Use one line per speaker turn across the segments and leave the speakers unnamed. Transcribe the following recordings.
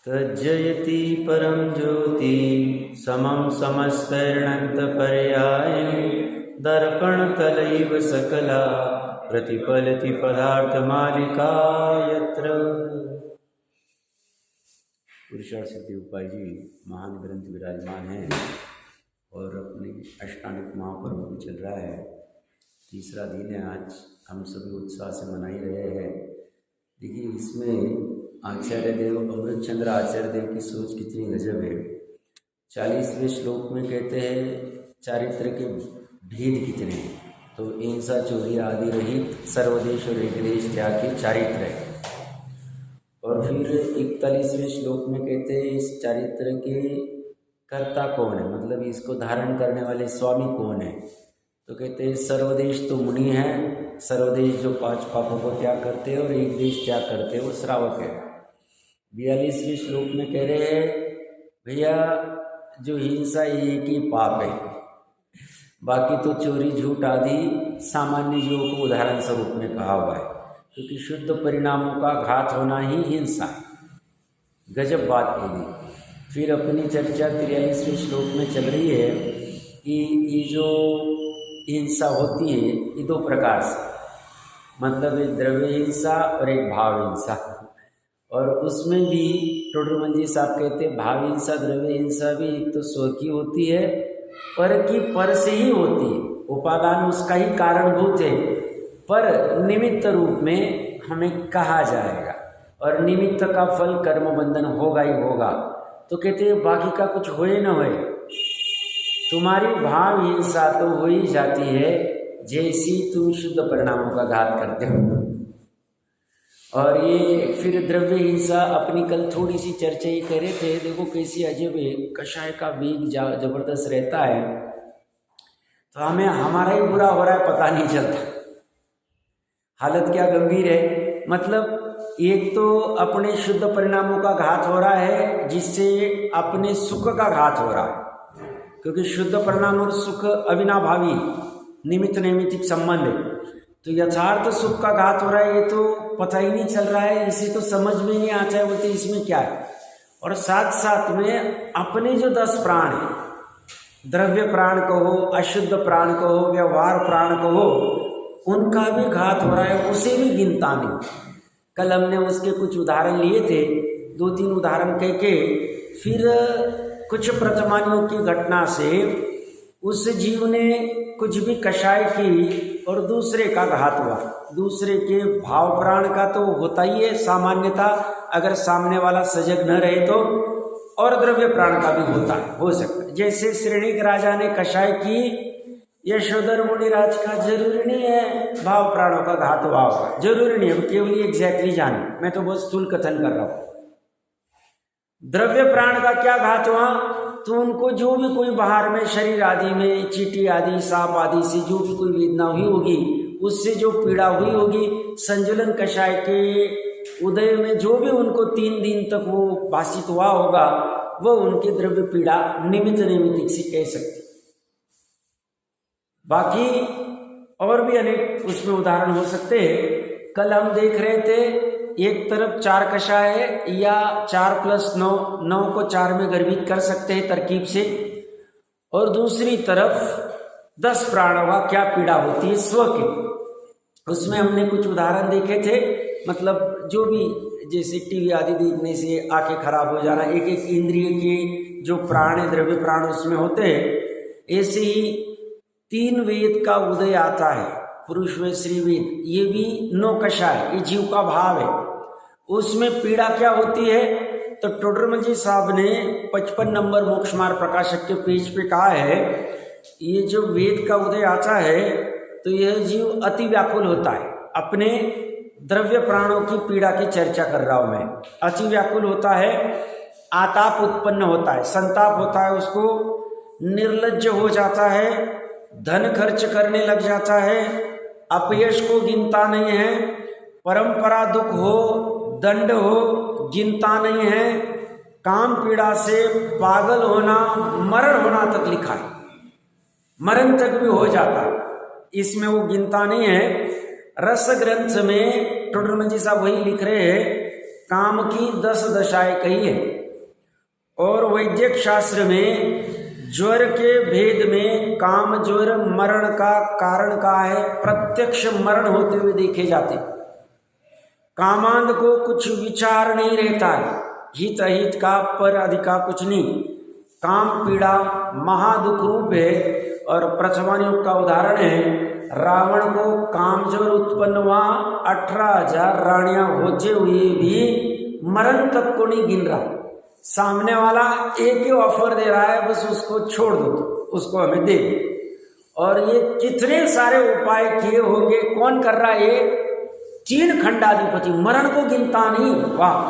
तज्जयति परं ज्योति समं समस्करणन्तपर्यायं दर्पणतलैव सकला प्रतिफलति पदार्थमालिका यत्र। पुरुषार्थ सिद्धि उपाय जी महान ग्रंथ विराजमान है और अपने अष्टांगिक महापर्व भी चल रहा है। तीसरा दिन है आज, हम सभी उत्साह से मना ही रहे हैं। देखिए इसमें आचार्य देव अमृतचंद्र आचार्य देव की सोच कितनी गजब है। 40वें श्लोक में कहते हैं चारित्र के भेद कितने हैं, तो हिंसा चोरी आदि रहित सर्वदेश और एक देश त्याग के चारित्र है। और फिर 41वें श्लोक में कहते हैं इस चारित्र के कर्ता कौन है, मतलब इसको धारण करने वाले स्वामी कौन है। तो कहते हैं सर्वदेश तो मुनि है, सर्वदेश जो 5 पापों को त्याग करते हैं और एक देश त्याग करते हैं वो श्रावक है। 42वें श्लोक में कह रहे हैं भैया जो हिंसा ये एक ही पाप है, बाकी तो चोरी झूठ आदि सामान्य जीवों को उदाहरण स्वरूप में कहा हुआ है, क्योंकि शुद्ध परिणामों का घात होना ही हिंसा। गजब बात कही। फिर अपनी चर्चा 43वें श्लोक में चल रही है कि ये जो हिंसा होती है ये 2 प्रकार से, मतलब एक द्रव्य हिंसा और एक भाव हिंसा। और उसमें भी टोडरमल जी साहब कहते हैं भाव हिंसा द्रव्य हिंसा भी एक तो स्व की होती है, पर की पर से ही होती है, उपादान उसका ही कारणभूत है, पर निमित्त रूप में हमें कहा जाएगा और निमित्त का फल कर्म बंधन होगा ही होगा। तो कहते हैं बाकी का कुछ होए न होए, तुम्हारी भाव हिंसा तो हो ही जाती है जैसी तुम शुद्ध परिणामों का घात करते हो। और ये फिर द्रव्य हिंसा अपनी कल थोड़ी सी चर्चा ही कर रहे थे, देखो कैसी अजब है, कषाय का वेग जबरदस्त रहता है तो हमें हमारा ही बुरा हो रहा है पता नहीं चलता। हालत क्या गंभीर है, मतलब एक तो अपने शुद्ध परिणामों का घात हो रहा है जिससे अपने सुख का घात हो रहा है, क्योंकि शुद्ध परिणाम और सुख अविनाभावी निमित्त नैमित्तिक संबंध है। तो यथार्थ सुख का घात हो रहा है ये तो पता ही नहीं चल रहा है, इसे तो समझ में नहीं आता है, बोलते इसमें क्या है। और साथ साथ में अपने जो 10 प्राण है, द्रव्य प्राण कहो, अशुद्ध प्राण कहो, व्यवहार प्राण कहो, उनका भी घात हो रहा है, उसे भी गिनता नहीं। कल हमने उसके कुछ उदाहरण लिए थे, 2-3 उदाहरण कह के फिर कुछ प्रथमानियों की घटना से उस जीव ने कुछ भी कषाय की और दूसरे का घात हुआ। दूसरे के भाव प्राण का तो होता ही है सामान्यता, अगर सामने वाला सजग न रहे तो, और द्रव्य प्राण का भी होता है, हो सकता है। जैसे श्रेणिक राजा ने कषाय की, यशोधर मुनिराज का जरूरी नहीं है भाव प्राणों का घात हुआ होगा, जरूरी नहीं है, केवल एग्जैक्टली जाने, मैं तो बहुत स्थूल कथन कर रहा हूँ। द्रव्य प्राण का क्या घात हुआ, तो उनको जो भी कोई बाहर में शरीर आदि में चींटी आदि सांप आदि से जो भी कोई वेदना हुई होगी, उससे जो पीड़ा हुई होगी, संजुलन कषाय के उदय में जो भी उनको 3 दिन तक वो भाषित हुआ होगा, वो उनकी द्रव्य पीड़ा निमित्त नैमित्तिक से कह सकती। बाकी और भी अनेक उसमें उदाहरण हो सकते हैं। कल हम देख रहे थे एक तरफ 4 कषाय है या 4+9 को 4 में गर्भित कर सकते हैं तरकीब से, और दूसरी तरफ 10 प्राणों का क्या पीड़ा होती है स्व के। उसमें हमने कुछ उदाहरण देखे थे, मतलब जो भी जैसे टीवी आदि देखने से आंखें खराब हो जाना, एक एक इंद्रिय के जो प्राण है द्रव्य प्राण उसमें होते हैं। ऐसे ही 3 वेद का उदय आता है, पुरुष व श्री वेद, ये भी 9 कषाय, ये जीव का भाव है। उसमें पीड़ा क्या होती है, तो टोडरमल जी साहब ने 55 नंबर मोक्ष मार्ग प्रकाशक के पेज पे कहा है, ये जो वेद का उदय आता है तो यह जीव अति व्याकुल होता है। अपने द्रव्य प्राणों की पीड़ा की चर्चा कर रहा हूं मैं। अति व्याकुल होता है, आताप उत्पन्न होता है, संताप होता है, उसको निर्लज्ज हो जाता है, धन खर्च करने लग जाता है, अपयश को गिनता नहीं है, परंपरा दुख हो, दंड हो, गिनता नहीं है, काम पीड़ा से पागल होना, मरण होना तक लिखा है, मरण तक भी हो जाता है, इसमें वो गिनता नहीं है। रस ग्रंथ में टोडरमल जी साहब वही लिख रहे हैं, काम की 10 दशाएं कही है। और वैद्यक शास्त्र में ज्वर के भेद में काम ज्वर मरण का कारण कहा है, प्रत्यक्ष मरण होते हुए देखे जाते। कामांध को कुछ विचार नहीं रहता है, हित अहित का पर अधिका कुछ नहीं। काम पीड़ा महादुख रूप है। और प्रथमान योग का उदाहरण है, रावण को काम ज्वर उत्पन्न हुआ, 18,000 रानियां होते हुए भी मरण तक को नहीं गिन रहा। सामने वाला एक ही ऑफर दे रहा है, बस उसको छोड़ दो, उसको हमें दे। और ये कितने सारे उपाय किए होंगे, कौन कर रहा है? ये 3 खंडाधिपति, मरण को गिनता नहीं। वाह!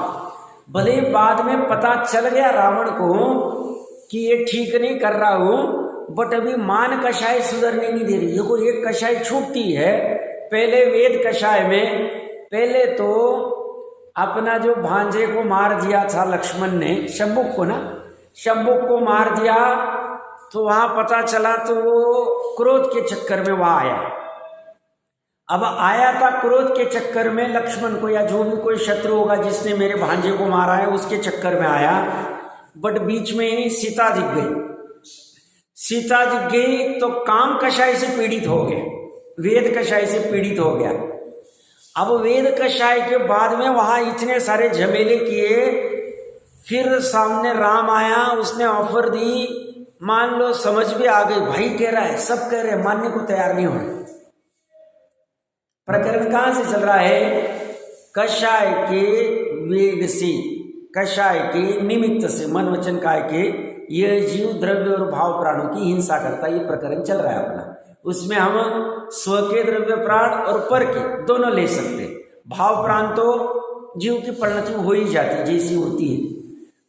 भले बाद में पता चल गया रावण को कि ये ठीक नहीं कर रहा हूं, बट अभी मान कषाय सुधरने नहीं दे रही। देखो एक कषाय छूटती है। पहले वेद कषाय में पहले तो अपना जो भांजे को मार दिया था लक्ष्मण ने, शंबुक को ना, शंबुक को मार दिया, तो वहां पता चला तो वो क्रोध के चक्कर में वहां आया। अब आया था क्रोध के चक्कर में लक्ष्मण को, या जो भी कोई शत्रु होगा जिसने मेरे भांजे को मारा है उसके चक्कर में आया। बट बीच में ही सीता दिख गई। सीता दिख गई तो काम कषाय से पीड़ित हो गए, वेद कषाय से पीड़ित हो गया। अब वेद कषाय के बाद में वहां इतने सारे झमेले किए, फिर सामने राम आया, उसने ऑफर दी, मान लो समझ भी आ गई, भाई कह रहा है, सब कह रहे हैं, मानने को तैयार नहीं हो रहे। प्रकरण कहां से चल रहा है? कषाय के वेग से, कषाय के निमित्त से, मन वचन काय के यह जीव द्रव्य और भाव प्राणों की हिंसा करता, ये प्रकरण चल रहा है अपना। उसमें हम स्व के द्रव्य प्राण और पर के दोनों ले सकते। भाव प्राण तो जीव की परिणति हो ही जाती जैसी होती है,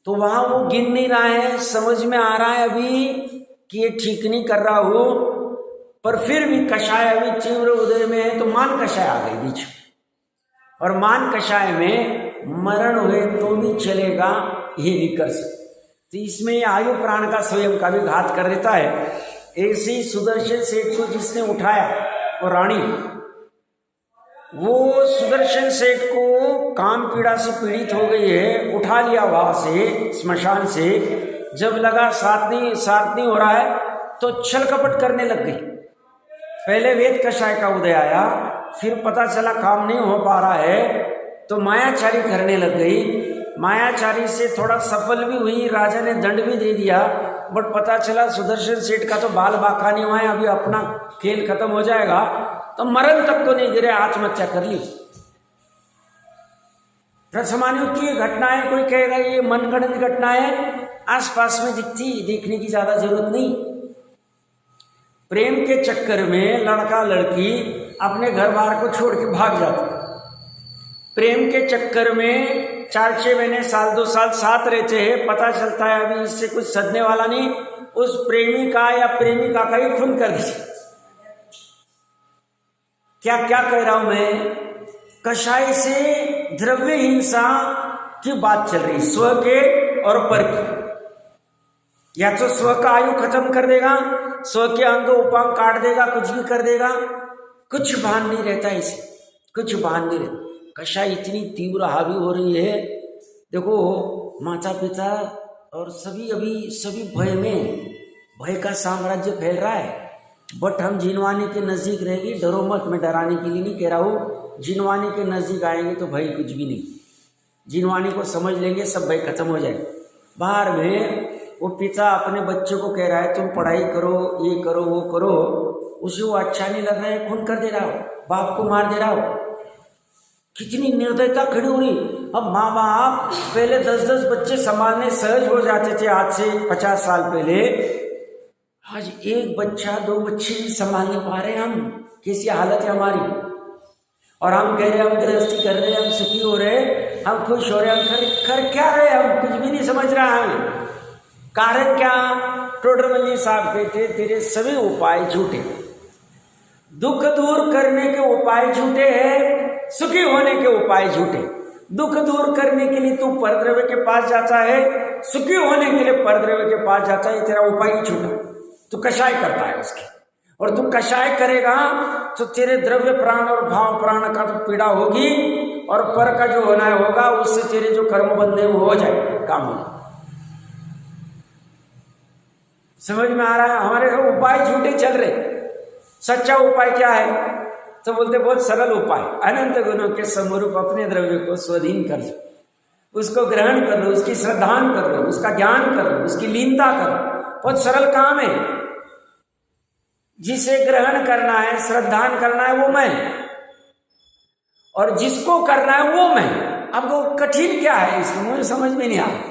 तो वहां वो गिन नहीं रहा है। समझ में आ रहा है अभी कि ये ठीक नहीं कर रहा हो, पर फिर भी कषाय अभी तीव्र उदय में है, तो मान कषाय आ गई बीच। और मान कषाय में मरण हुए तो भी चलेगा, ये नहीं कर सकते। तो इसमें आयु प्राण का स्वयं का भी घात कर देता है। ऐसे ही सुदर्शन सेठ को जिसने उठाया, वो रानी, वो सुदर्शन सेठ को काम पीड़ा से पीड़ित हो गई है, उठा लिया वहां से स्मशान से। जब लगा साथ नहीं हो रहा है तो छल कपट करने लग गई। पहले वेद कषाय का उदय आया, फिर पता चला काम नहीं हो पा रहा है तो मायाचारी करने लग गई। मायाचारी से थोड़ा सफल भी हुई, राजा ने दंड भी दे दिया, बट पता चला सुदर्शन सेठ का तो बाल बाका नहीं हुआ है, अभी अपना खेल खत्म हो जाएगा, तो मरण तक तो नहीं गिरे, आत्महत्या कर ली। प्रथमायुग की घटना है, कोई कहेगा ये मनगढ़ंत घटना है, आसपास में दिखती, देखने की ज्यादा जरूरत नहीं। प्रेम के चक्कर में लड़का लड़की अपने घर बार को छोड़ के भाग जाते। प्रेम के चक्कर में 4-6 महीने, साल 2 साल साथ रहते हैं, पता चलता है अभी इससे कुछ सदने वाला नहीं, उस प्रेमी का या प्रेमिका का ही खून कर दीजिए। क्या कह रहा हूं मैं? कषाय से द्रव्य हिंसा की बात चल रही, स्व के और पर की। या तो स्व का आयु खत्म कर देगा, स्व के अंग उपांग काट देगा, कुछ भी कर देगा, कुछ भान नहीं रहता इसे, कुछ भान नहीं रहता। कषाय इतनी तीव्र हावी हो रही है, देखो माता पिता और सभी भय में, भय का साम्राज्य फैल रहा है। बट हम जिनवानी के नजदीक रहेगी, डरो मत, मैं डराने के लिए नहीं कह रहा हूँ, जिनवानी के नजदीक आएंगे तो भय कुछ भी नहीं, जिनवानी को समझ लेंगे, सब भय खत्म हो जाएगा। बाहर में वो पिता अपने बच्चे को कह रहा है तुम पढ़ाई करो, ये करो, वो करो, उसे वो अच्छा नहीं लग रहा है, खून कर दे रहा हो, बाप को मार दे रहा हो। कितनी निर्दयता खड़ी हो रही। अब माँ बाप पहले 10-10 बच्चे संभालने सहज हो जाते थे, आज से 50 साल पहले। आज 1 बच्चा 2 बच्चे भी संभाल नहीं पा रहे हम, कैसी हालत है हमारी। और हम कह रहे हम गृहस्थी कर रहे, हम सुखी हो रहे, हम खुश हो रहे, हम कर क्या रहे, हम कुछ भी नहीं समझ रहा है। कारण क्या? टोडरमल जी साहब कहते तेरे सभी उपाय झूठे, दुख दूर करने के उपाय झूठे हैं, सुखी होने के उपाय झूठे। दुख दूर करने के लिए तू परद्रव्य के पास जाता है, सुखी होने के लिए परद्रव्य के पास जाता है, तेरा उपाय ही झूठा। तू कषाय करता है उसके, और तू कषाय करेगा तो तेरे द्रव्य प्राण और भाव प्राण का तो पीड़ा होगी, और पर का जो होना है होगा, उससे तेरे जो कर्म बंधे वो हो जाए, काम हो जाए। समझ में आ रहा है? हमारे उपाय झूठे चल रहे, सच्चा उपाय क्या है? तो बोलते बहुत सरल उपाय, अनंत गुणों के समरूप अपने द्रव्य को स्वाधीन कर लो, उसको ग्रहण कर लो, उसकी श्रद्धान कर लो, उसका ज्ञान कर लो, उसकी लीनता कर लो। बहुत सरल काम है। जिसे ग्रहण करना है, श्रद्धान करना है, वो मैं, और जिसको करना है वो मैं। अब वो कठिन क्या है इसमें, मुझे समझ में नहीं आ रहा।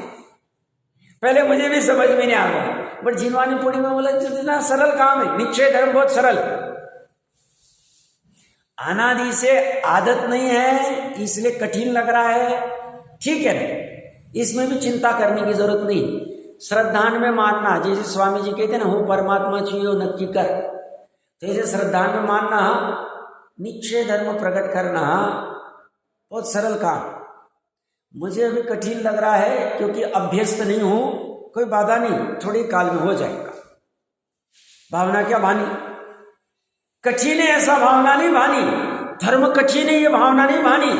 पहले मुझे भी समझ में नहीं आ रहा, बट जिनवानी पूरी में बोला इतना सरल काम है। निश्चय धर्म बहुत सरल, अनादि से आदत नहीं है इसलिए कठिन लग रहा है, ठीक है ना? इसमें भी चिंता करने की जरूरत नहीं। श्रद्धान में मानना, जैसे स्वामी जी कहते हैं ना, हो परमात्मा चाहिए नक्की कर, तो ऐसे श्रद्धान में मानना, निश्चय धर्म प्रकट करना बहुत सरल काम। मुझे अभी कठिन लग रहा है क्योंकि अभ्यस्त नहीं हूं, कोई बाधा नहीं, थोड़ी काल में हो जाएगा। भावना क्या भानी? कठिन है ऐसा भावना नहीं भानी, धर्म कठिन है ये भावना नहीं भानी,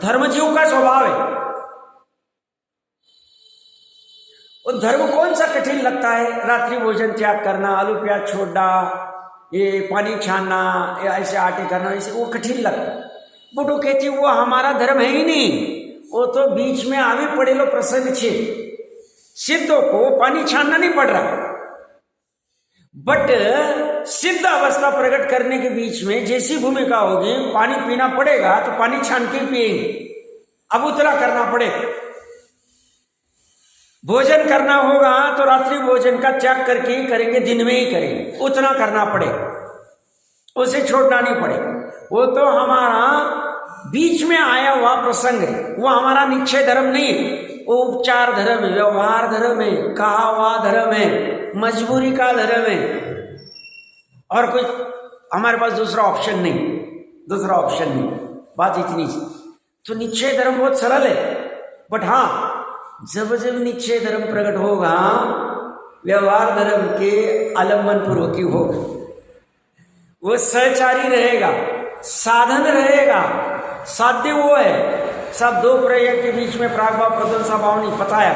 धर्म जीव का स्वभाव है। और धर्म कौन सा कठिन लगता है? रात्रि भोजन त्याग करना, आलू प्याज छोड़ना, ये पानी छानना, या ऐसे आटे करना, ऐसे वो कठिन लगता है। बट वो कहती वो हमारा धर्म है ही नहीं, वो तो बीच में आवे पड़ेलो प्रसंग छे, सिद्धों को पानी छानना नहीं पड़ रहा, बट सिद्ध अवस्था प्रकट करने के बीच में जैसी भूमिका होगी, पानी पीना पड़ेगा तो पानी छान के पिएंगे, अब उतना करना पड़ेगा। भोजन करना होगा तो रात्रि भोजन का त्याग करके ही करेंगे, दिन में ही करेंगे, उतना करना पड़ेगा, उसे छोड़ना नहीं पड़ेगा। वो तो हमारा बीच में आया हुआ प्रसंग है, वो हमारा निश्चय धर्म नहीं है, वो उपचार धर्म है, व्यवहार धर्म है, कहा हुआ धर्म है, मजबूरी का धर्म है, और कोई हमारे पास दूसरा ऑप्शन नहीं, दूसरा ऑप्शन नहीं। बात इतनी सी। तो निश्चय धर्म बहुत सरल है, बट हाँ जब जब निश्चय धर्म प्रकट होगा, व्यवहार धर्म के आलम्बन पूर्वक ही होगा, वो सहचारी रहेगा, साधन रहेगा, साध्य वो है। सब दो प्रयोग के बीच में प्रागभाव प्रध्वंसा भाव नहीं, पता है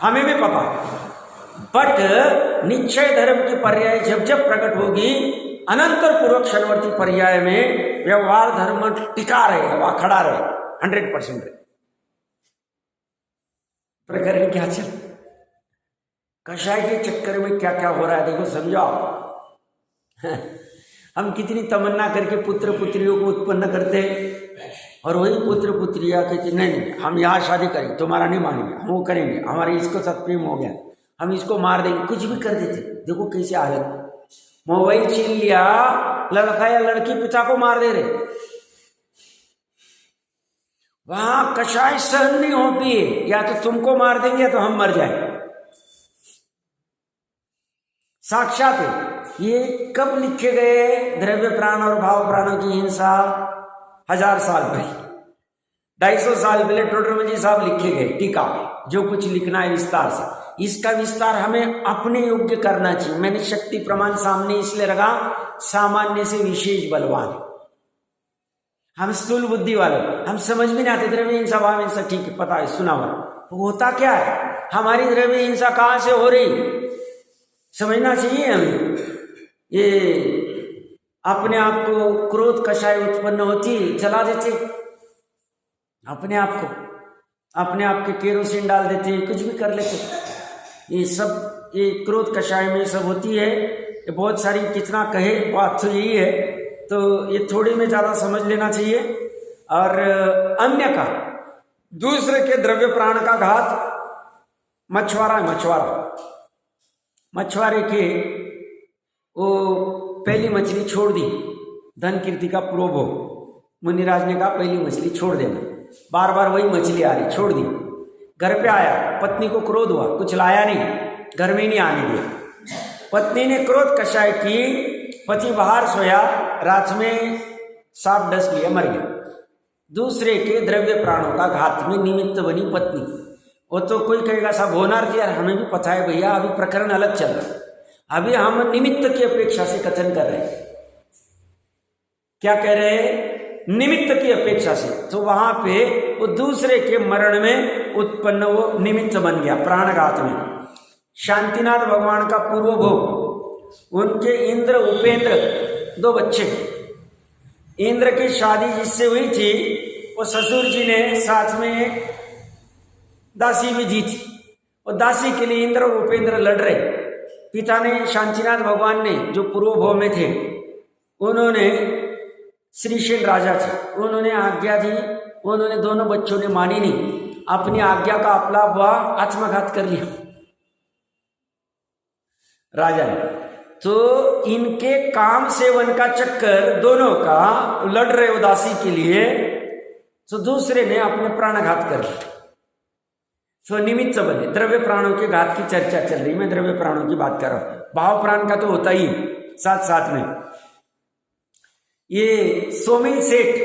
हमें भी पता, बट निश्चय धर्म की पर्याय जब जब प्रकट होगी, अनंतर पूर्वक क्षणवर्ती पर्याय में व्यवहार धर्म टिका रहेगा, वहां खड़ा रहेगा 100%। प्रकरण क्या चल, कषाय के चक्कर में क्या क्या हो रहा है देखो, समझो आप। हम कितनी तमन्ना करके पुत्र पुत्रियों को उत्पन्न करते हैं, और वही पुत्र पुत्रिया कहते नहीं हम यहाँ शादी करेंगे, तुम्हारा नहीं मानेंगे, हम वो करेंगे, हमारे इसको सत्प्रेम हो गया, हम इसको मार देंगे, कुछ भी कर देते। देखो कैसे हालत, मोबाइल छीन लिया, लड़का या लड़की पिता को मार दे रहे। वहां कषाय सहन नहीं हो पिए, या तो तुमको मार देंगे या तो हम मर जाए, साक्षात है। ये कब लिखे गए? द्रव्य प्राण और भाव प्राणों की हिंसा 1000 साल पहले, 250 साल पहले टोडरमल जी साहब लिखे गए टीका, जो कुछ लिखना है विस्तार से। इसका विस्तार हमें अपने योग्य करना चाहिए। मैंने शक्ति प्रमाण सामने इसलिए रखा, सामान्य से विशेष बलवान, हम स्थूल बुद्धि वाले, हम समझ में नहीं आते द्रव्य हिंसा भाव हिंसा, ठीक है पता है सुना हुआ, तो होता क्या है? हमारी द्रव्य हिंसा कहां से हो रही समझना चाहिए हमें। ये अपने आप को क्रोध कषाय उत्पन्न होती, जला देते अपने आप को, अपने आप के केरोसिन डाल देते, कुछ भी कर लेते। ये सब ये क्रोध कषाय में सब होती है। ये बहुत सारी कितना कहे बात तो यही है, तो ये थोड़ी में ज़्यादा समझ लेना चाहिए। और अन्य का दूसरे के द्रव्य प्राण का घात, मछुआरा है मछुआरे के वो पहली मछली छोड़ दी, धन कीर्ति का प्रोब हो, मुनिराज ने कहा पहली मछली छोड़ देना, बार बार वही मछली आ रही, छोड़ दी। घर पे आया, पत्नी को क्रोध हुआ, कुछ लाया नहीं, घर में नहीं आने दिया। पत्नी ने क्रोध कषाय की, पति बाहर सोया, रात में सांप डस लिया, मर गया। दूसरे के द्रव्य प्राणों का घात में निमित्त बनी पत्नी। वो तो कोई कहेगा साहब होनार थी, यार हमें भी पता है भैया, अभी प्रकरण अलग चल रहा है, अभी हम निमित्त की अपेक्षा से कथन कर रहे हैं। क्या कह रहे हैं? निमित्त की अपेक्षा से, तो वहां पे वो दूसरे के मरण में उत्पन्न वो निमित्त बन गया प्राणघात में। शांतिनाथ भगवान का पूर्व भोग, उनके इंद्र उपेंद्र 2 बच्चे, इंद्र की शादी जिससे हुई थी वो ससुर जी ने साथ में एक दासी भी दी थी, और दासी के लिए इंद्र और उपेंद्र लड़ रहे। पिता ने शांतिनाथ भगवान ने जो पूर्व भोग में थे, उन्होंने श्रीशैल राजा थे, उन्होंने आज्ञा दी, उन्होंने दोनों बच्चों ने मानी नहीं, अपनी आज्ञा का अपलाप हुआ, आत्मघात कर लिया राजा ने। तो इनके काम सेवन का चक्कर दोनों का लड़ रहे उदासी के लिए, तो दूसरे ने अपने प्राणघात कर लिया, तो निमित्त बने। द्रव्य प्राणों के घात की चर्चा चल रही, मैं द्रव्य प्राणों की बात कर रहा हूं, भाव प्राण का तो होता ही साथ साथ में। ये सोमिल सेठ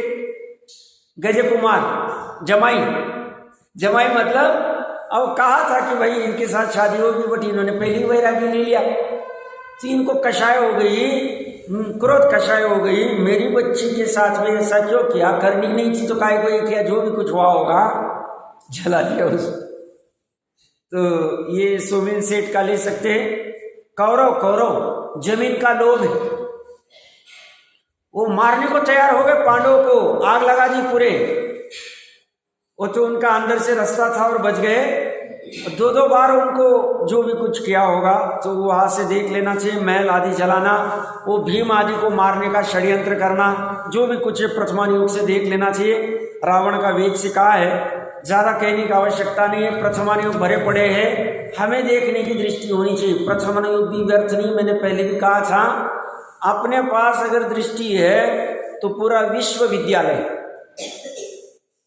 गजय कुमार जमाई मतलब अब कहा था कि भाई इनके साथ शादी होगी, बट इन्होंने पहली वैरागी ले लिया, तो इनको कषाय हो गई, क्रोध कषाय हो गई, मेरी बच्ची के साथ में ऐसा क्यों किया, करनी नहीं थी तो काय को ये किया, जो भी कुछ हुआ होगा जला दिया उसको। तो ये सोमिल सेठ का ले सकते हैं। कौरव जमीन का लोभ है, वो मारने को तैयार हो गए पांडवों को, आग लगा दी पूरे, वो तो उनका अंदर से रास्ता था और बच गए। 2 बार उनको जो भी कुछ किया होगा तो वहां से देख लेना चाहिए, महल आदि जलाना, वो भीम आदि को मारने का षड्यंत्र करना, जो भी कुछ है प्रथमान युग से देख लेना चाहिए। रावण का वेद से कहा है, ज्यादा कहने की आवश्यकता नहीं है, प्रथमान युग भरे पड़े हैं, हमें देखने की दृष्टि होनी चाहिए। प्रथमान युग भी व्यर्थ नहीं, मैंने पहले भी कहा था, अपने पास अगर दृष्टि है तो पूरा विश्वविद्यालय,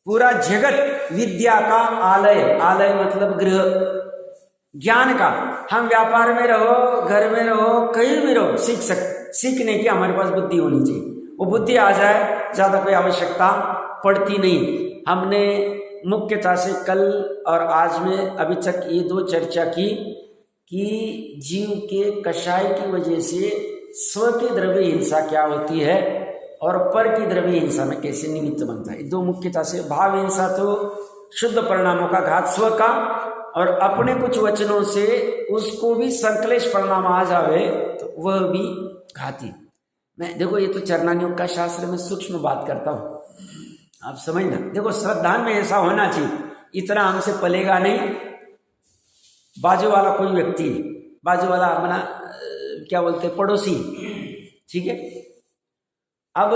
पूरा जगत विद्या का आलय मतलब गृह ज्ञान का। हम व्यापार में रहो, घर में रहो, कहीं भी रहो, सीखने की हमारे पास बुद्धि होनी चाहिए। वो बुद्धि आ जाए, ज्यादा कोई आवश्यकता पड़ती नहीं। हमने मुख्यतः से कल और आज में अभी तक ये 2 चर्चा की कि जीव के कषाय की वजह से स्व की द्रव्य हिंसा क्या होती है और पर की द्रव्य हिंसा में कैसे निमित्त बनता है। 2 मुख्यतः से, भाव हिंसा तो शुद्ध परिणामों का घात स्व का, और अपने कुछ वचनों से उसको भी संकलेश परिणाम आ जावे तो वह भी घाती। मैं देखो, ये तो चरणानियोग का शास्त्र में सूक्ष्म बात करता हूं, आप समझना। देखो, श्रद्धा में ऐसा होना चाहिए, इतना हमसे पलेगा नहीं। बाजू वाला कोई व्यक्ति, बाजू वाला अपना क्या बोलते हैं, पड़ोसी, ठीक है, अब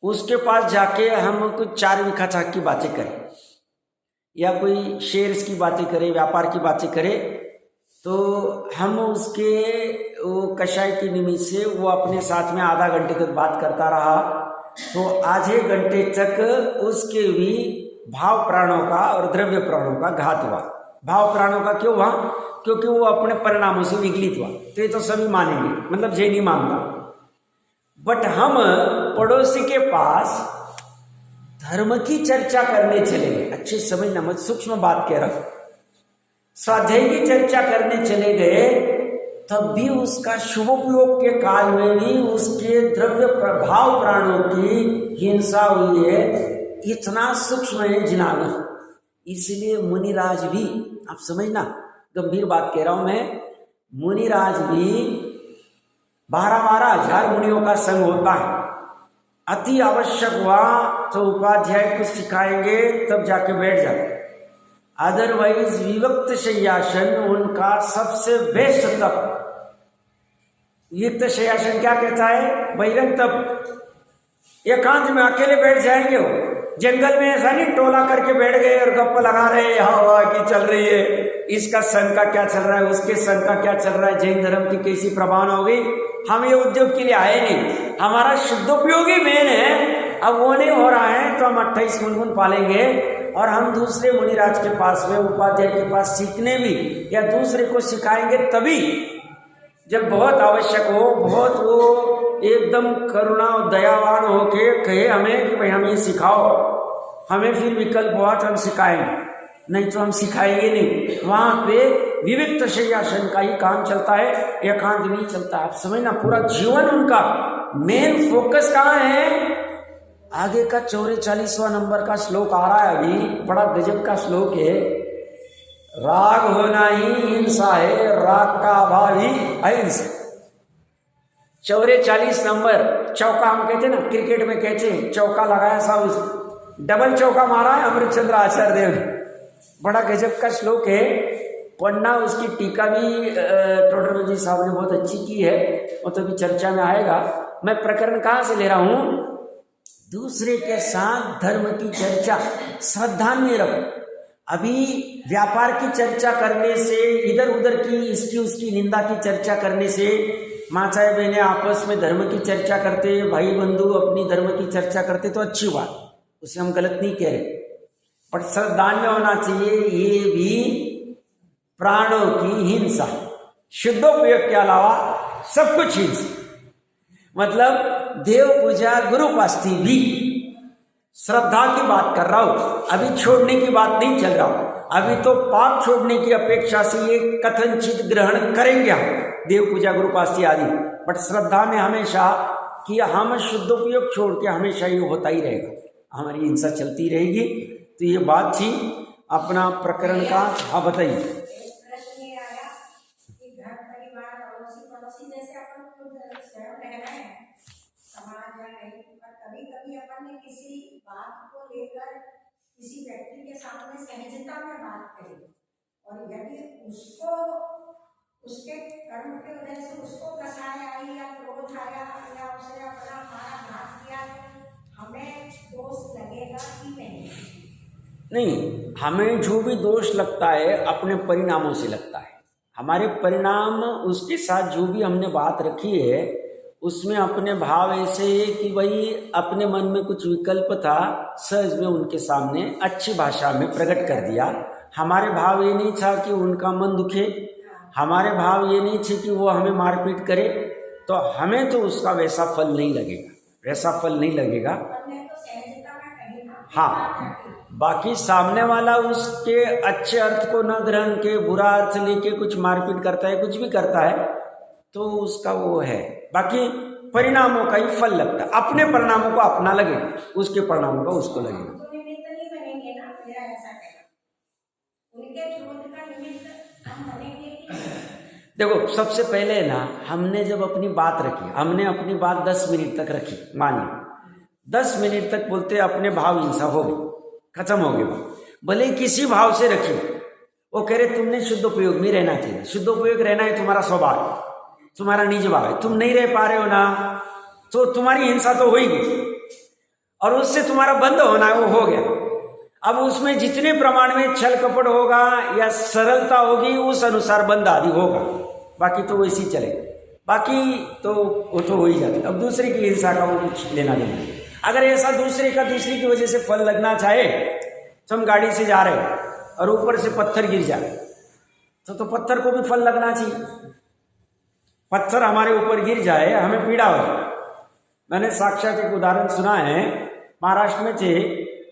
उसके पास जाके हम कुछ 4 विखा चाक की बातें करें या कोई शेयर्स की बातें करें, व्यापार की बातें करें, तो हम उसके वो कषाय की निमित्त से वो अपने साथ में आधा घंटे तक बात करता रहा, तो आधे घंटे तक उसके भी भाव प्राणों का और द्रव्य प्राणों का घात हुआ। भाव प्राणों का क्यों हुआ? क्योंकि वो अपने परिणामों से विगलित हुआ। तो ये तो सभी मानेंगे, मतलब जैन ही मानता। बट हम पड़ोसी के पास धर्म की चर्चा करने चले गए, अच्छे समझना, मत सूक्ष्म बात कह रहा हूं, स्वाध्याय की चर्चा करने चले गए, तब भी उसका शुभोपयोग के काल में भी उसके द्रव्य प्रभाव प्राणों की हिंसा हुई है। इतना सूक्ष्म है जिनागर। इसलिए मुनिराज भी, आप समझना, गंभीर बात कह रहा हूं मैं, मुनिराज भी 12-12 हजार मुनियों का संग होता है। अति आवश्यक हुआ तो उपाध्याय को सिखाएंगे तब जाके बैठ जाते, अदरवाइज विविक्त शय्यासन उनका सबसे बेस्ट तप। विविक्त शय्यासन क्या कहता है? बहिरंग तप। एकांत में अकेले बैठ जाएंगे, वो जंगल में ऐसा नहीं टोला करके बैठ गए और गप्पा लगा रहे हैं, यहाँ हवा की चल रही है, इसका संघ का क्या चल रहा है, उसके संघ का क्या चल रहा है, जैन धर्म की कैसी प्रभाव हो गई। हम ये उद्योग के लिए आए नहीं, हमारा शुद्धोपयोगी मेन है। अब वो नहीं हो रहा है तो हम 28 गुनगुन पालेंगे और हम दूसरे मुनिराज के पास में, उपाध्याय के पास सीखने भी या दूसरे को सिखाएंगे तभी, जब बहुत आवश्यक हो, बहुत वो एकदम करुणा और दयावान होके कहे हमें कि भाई हमें सिखाओ, हमें फिर विकल्प हुआ तो हम सिखाएंगे, नहीं तो हम सिखाएंगे नहीं। वहां पे विविक्त शय्यासन का ही काम चलता है, एकांत नहीं चलता। आप समझना, पूरा जीवन उनका मेन फोकस कहाँ है? आगे का 44वां नंबर का श्लोक आ रहा है अभी, बड़ा गजब का श्लोक है। राग होना ही हिंसा है, राग का अभाव ही अहिंसा। 44 नंबर चौका, हम कहते ना क्रिकेट में कहते हैं चौका लगाया साहब, डबल चौका मारा है अमृतचंद्र आचार्य देव ने। बड़ा गजब का श्लोक है, पढ़ना। उसकी टीका भी टोडर जी साहब ने बहुत अच्छी की है, वो तो भी चर्चा में आएगा। मैं प्रकरण कहाँ से ले रहा हूँ? दूसरे के साथ धर्म की चर्चा श्रद्धा में रखो। अभी व्यापार की चर्चा करने से, इधर उधर की इसकी उसकी निंदा की चर्चा करने से, माँ चाहे बहने आपस में धर्म की चर्चा करते, भाई बंधु अपनी धर्म की चर्चा करते तो अच्छी बात, उसे हम गलत नहीं कह रहे, पर श्रद्धा में होना चाहिए। ये भी प्राणों की हिंसा, शुद्धोपयोग के अलावा सब कुछ हिंसा। मतलब देव पूजा गुरु उपासना भी श्रद्धा की बात कर रहा हूं, अभी छोड़ने की बात नहीं चल रहा हूं। अभी तो पाप छोड़ने की अपेक्षा से ये कथनचित ग्रहण करेंगे हम, देव पूजा गुरु उपासना आदि, बट श्रद्धा में हमेशा कि हम शुद्धोपयोग छोड़ के हमेशा ये होता ही रहेगा, हमारी हिंसा चलती रहेगी। तो ये बात थी अपना प्रकरण का। हाँ बताइए।
किसी व्यक्ति के सामने सहजता में बात करें, और यदि उसको उसके कर्म के वजह से उसको कसाय आई या क्रोध आया या उसने अपना हमारा घात किया, तो हमें दोष लगेगा कि नहीं?
नहीं, हमें जो भी दोष लगता है अपने परिणामों से लगता है। हमारे परिणाम, उसके साथ जो भी हमने बात रखी है उसमें अपने भाव ऐसे कि भाई अपने मन में कुछ विकल्प था, सहज में उनके सामने अच्छी भाषा में प्रकट कर दिया। हमारे भाव ये नहीं था कि उनका मन दुखे, हमारे भाव ये नहीं थे कि वो हमें मारपीट करे, तो हमें तो उसका वैसा फल नहीं लगेगा, वैसा फल नहीं लगेगा। हाँ, बाकी सामने वाला उसके अच्छे अर्थ को न ग्रहण के बुरा अर्थ लेके कुछ मारपीट करता है, कुछ भी करता है, तो उसका वो है। बाकी परिणामों का ही फल लगता है, अपने परिणामों को अपना लगेगा, उसके परिणामों का उसको लगेगा। देखो, सबसे पहले ना हमने जब अपनी बात रखी, हमने अपनी बात 10 मिनट तक रखी, मानिए 10 मिनट तक बोलते अपने भाव हिंसा हो गई, खत्म हो गई, भले ही किसी भाव से रखी। वो कह रहे तुमने शुद्धोपयोग में रहना चाहिए, शुद्धोपयोग रहना है तुम्हारा स्वभाव, तुम्हारा निज भाव है, तुम नहीं रह पा रहे हो ना, तो तुम्हारी हिंसा तो होगी और उससे तुम्हारा बंद होना है, वो हो गया। अब उसमें जितने प्रमाण में छल कपट होगा या सरलता होगी उस अनुसार बंद आदि होगा, बाकी तो वैसे ही चलेगा, बाकी तो वो तो हो ही जाता है। अब दूसरे की हिंसा का वो कुछ लेना देना नहीं। अगर ऐसा दूसरे की वजह से फल लगना चाहे, तो हम गाड़ी से जा रहे हैं और ऊपर से पत्थर गिर जाए तो पत्थर को भी फल लगना चाहिए। पत्थर हमारे ऊपर गिर जाए, हमें पीड़ा हो। मैंने साक्षात एक उदाहरण सुना है, महाराष्ट्र में थे,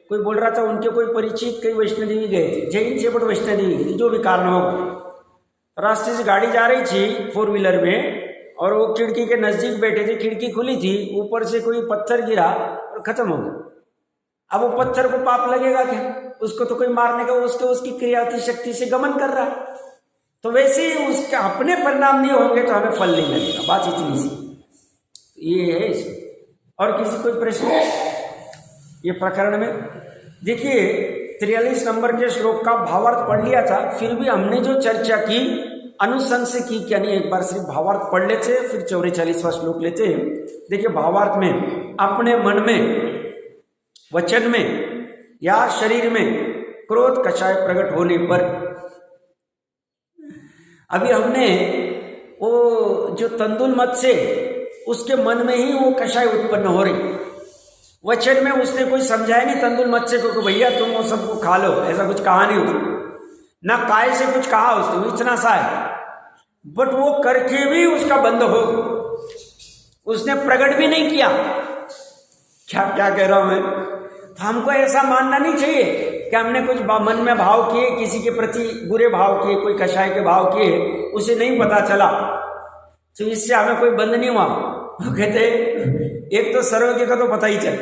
कोई बोल रहा था उनके कोई परिचित कई वैष्णो देवी गए थे, जैन से बट वैष्णो देवी गए थे, जो भी कारण होगा, रास्ते से गाड़ी जा रही थी 4 व्हीलर में, और वो खिड़की के नजदीक बैठे थे, खिड़की खुली थी, ऊपर से कोई पत्थर गिरा और खत्म हो गया। अब वो पत्थर को पाप लगेगा क्या? उसको तो कोई मारने का, उसकी क्रियाती शक्ति से गमन कर रहा है, तो वैसे ही उसके अपने परिणाम नहीं होंगे तो हमें फल नहीं लगेगा। बात इतनी सी ये है इसमें। और किसी कोई प्रश्न ये प्रकरण में? देखिए 43 नंबर के श्लोक का भावार्थ पढ़ लिया था, फिर भी हमने जो चर्चा की अनुसंग से की क्या नहीं, एक बार सिर्फ भावार्थ पढ़ लेते, फिर 44वां श्लोक लेते हैं। देखिए भावार्थ में, अपने मन में, वचन में या शरीर में क्रोध कषाय प्रकट होने पर, अभी हमने वो जो तंदुल मत से उसके मन में ही वो कषाय उत्पन्न हो रही, वचन में उसने कोई समझाया नहीं तंदुल मत से को भैया तुम वो सबको खा लो, ऐसा कुछ कहा नहीं उसने, ना काय से कुछ कहा उसने, इतना सा है, बट वो करके भी उसका बंद हो, उसने प्रकट भी नहीं किया। क्या कह रहा हूं मैं? तो हमको ऐसा मानना नहीं चाहिए कि हमने कुछ मन में भाव किए, किसी के प्रति बुरे भाव किए, कोई कषाय के भाव किए, उसे नहीं पता चला तो इससे हमें कोई बंद नहीं हुआ। वो कहते एक तो सर्वज्ञ का तो पता ही चले,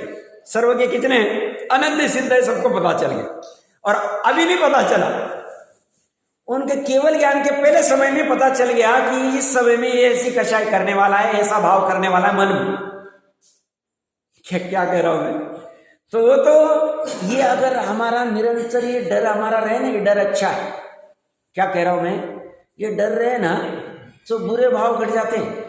सर्वज्ञ कितने हैं? अनंत सिद्ध है, सबको पता चल गया। और अभी नहीं पता चला, उनके केवल ज्ञान के पहले समय में पता चल गया कि इस समय में ये ऐसी कषाय करने वाला है, ऐसा भाव करने वाला है मन में। क्या कह रहा हूं मैं? तो वो तो ये अगर हमारा निरंतर ये डर हमारा रहे ना, ये डर अच्छा है। क्या कह रहा हूं मैं? ये डर रहे ना तो बुरे भाव घट जाते हैं।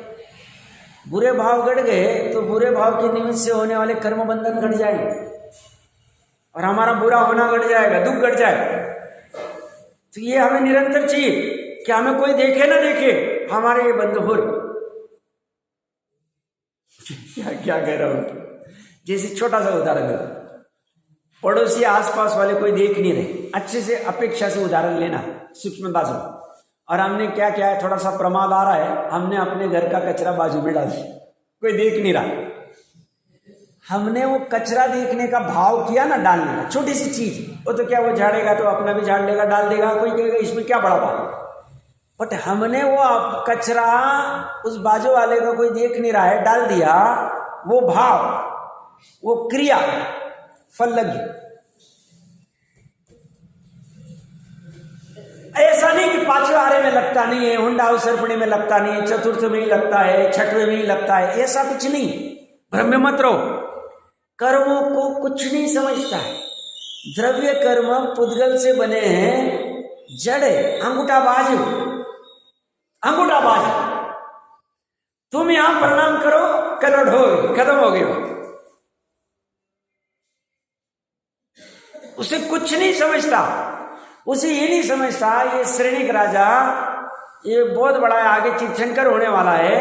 बुरे भाव घट गए तो बुरे भाव के निमित्त से होने वाले कर्म बंधन घट जाएंगे और हमारा बुरा होना घट जाएगा, दुख घट जाएगा। तो ये हमें निरंतर चाहिए कि हमें कोई देखे ना देखे, हमारे ये बंद हो रहे। क्या कह रहा हूं? जैसे छोटा सा उदाहरण है, पड़ोसी आसपास वाले कोई देख नहीं रहे, अच्छे से अपेक्षा से उदाहरण लेना सूक्ष्मता से। और हमने क्या किया है, थोड़ा सा प्रमाद आ रहा है, हमने अपने घर का कचरा बाजू में डाल दिया, कोई देख नहीं रहा। हमने वो कचरा देखने का भाव किया ना, डालने का, छोटी सी चीज, वो तो क्या, वो झाड़ेगा तो अपना भी झाड़ लेगा, डाल देगा, कोई कहेगा इसमें क्या बड़ा बात। बट हमने वो कचरा उस बाजू वाले का कोई देख नहीं रहा है, डाल दिया, वो भाव, वो क्रिया फल लग गई। ऐसा नहीं कि पांचवें आरे में लगता नहीं है, हुंडा अवसर्पणी में लगता नहीं है, चतुर्थ में ही लगता है, छठवें में ही लगता है, ऐसा कुछ नहीं। भ्रम में मत रहो। कर्मों को कुछ नहीं समझता है। द्रव्य कर्म पुद्गल से बने हैं, जड़ है, अंगूठाबाज, अंगूठाबाज। तुम यहां प्रणाम करो, कलट हो गई, खत्म हो गई। उसे कुछ नहीं समझता, उसे ये नहीं समझता ये श्रेणिक राजा, ये बहुत बड़ा है, आगे तीर्थंकर होने वाला है,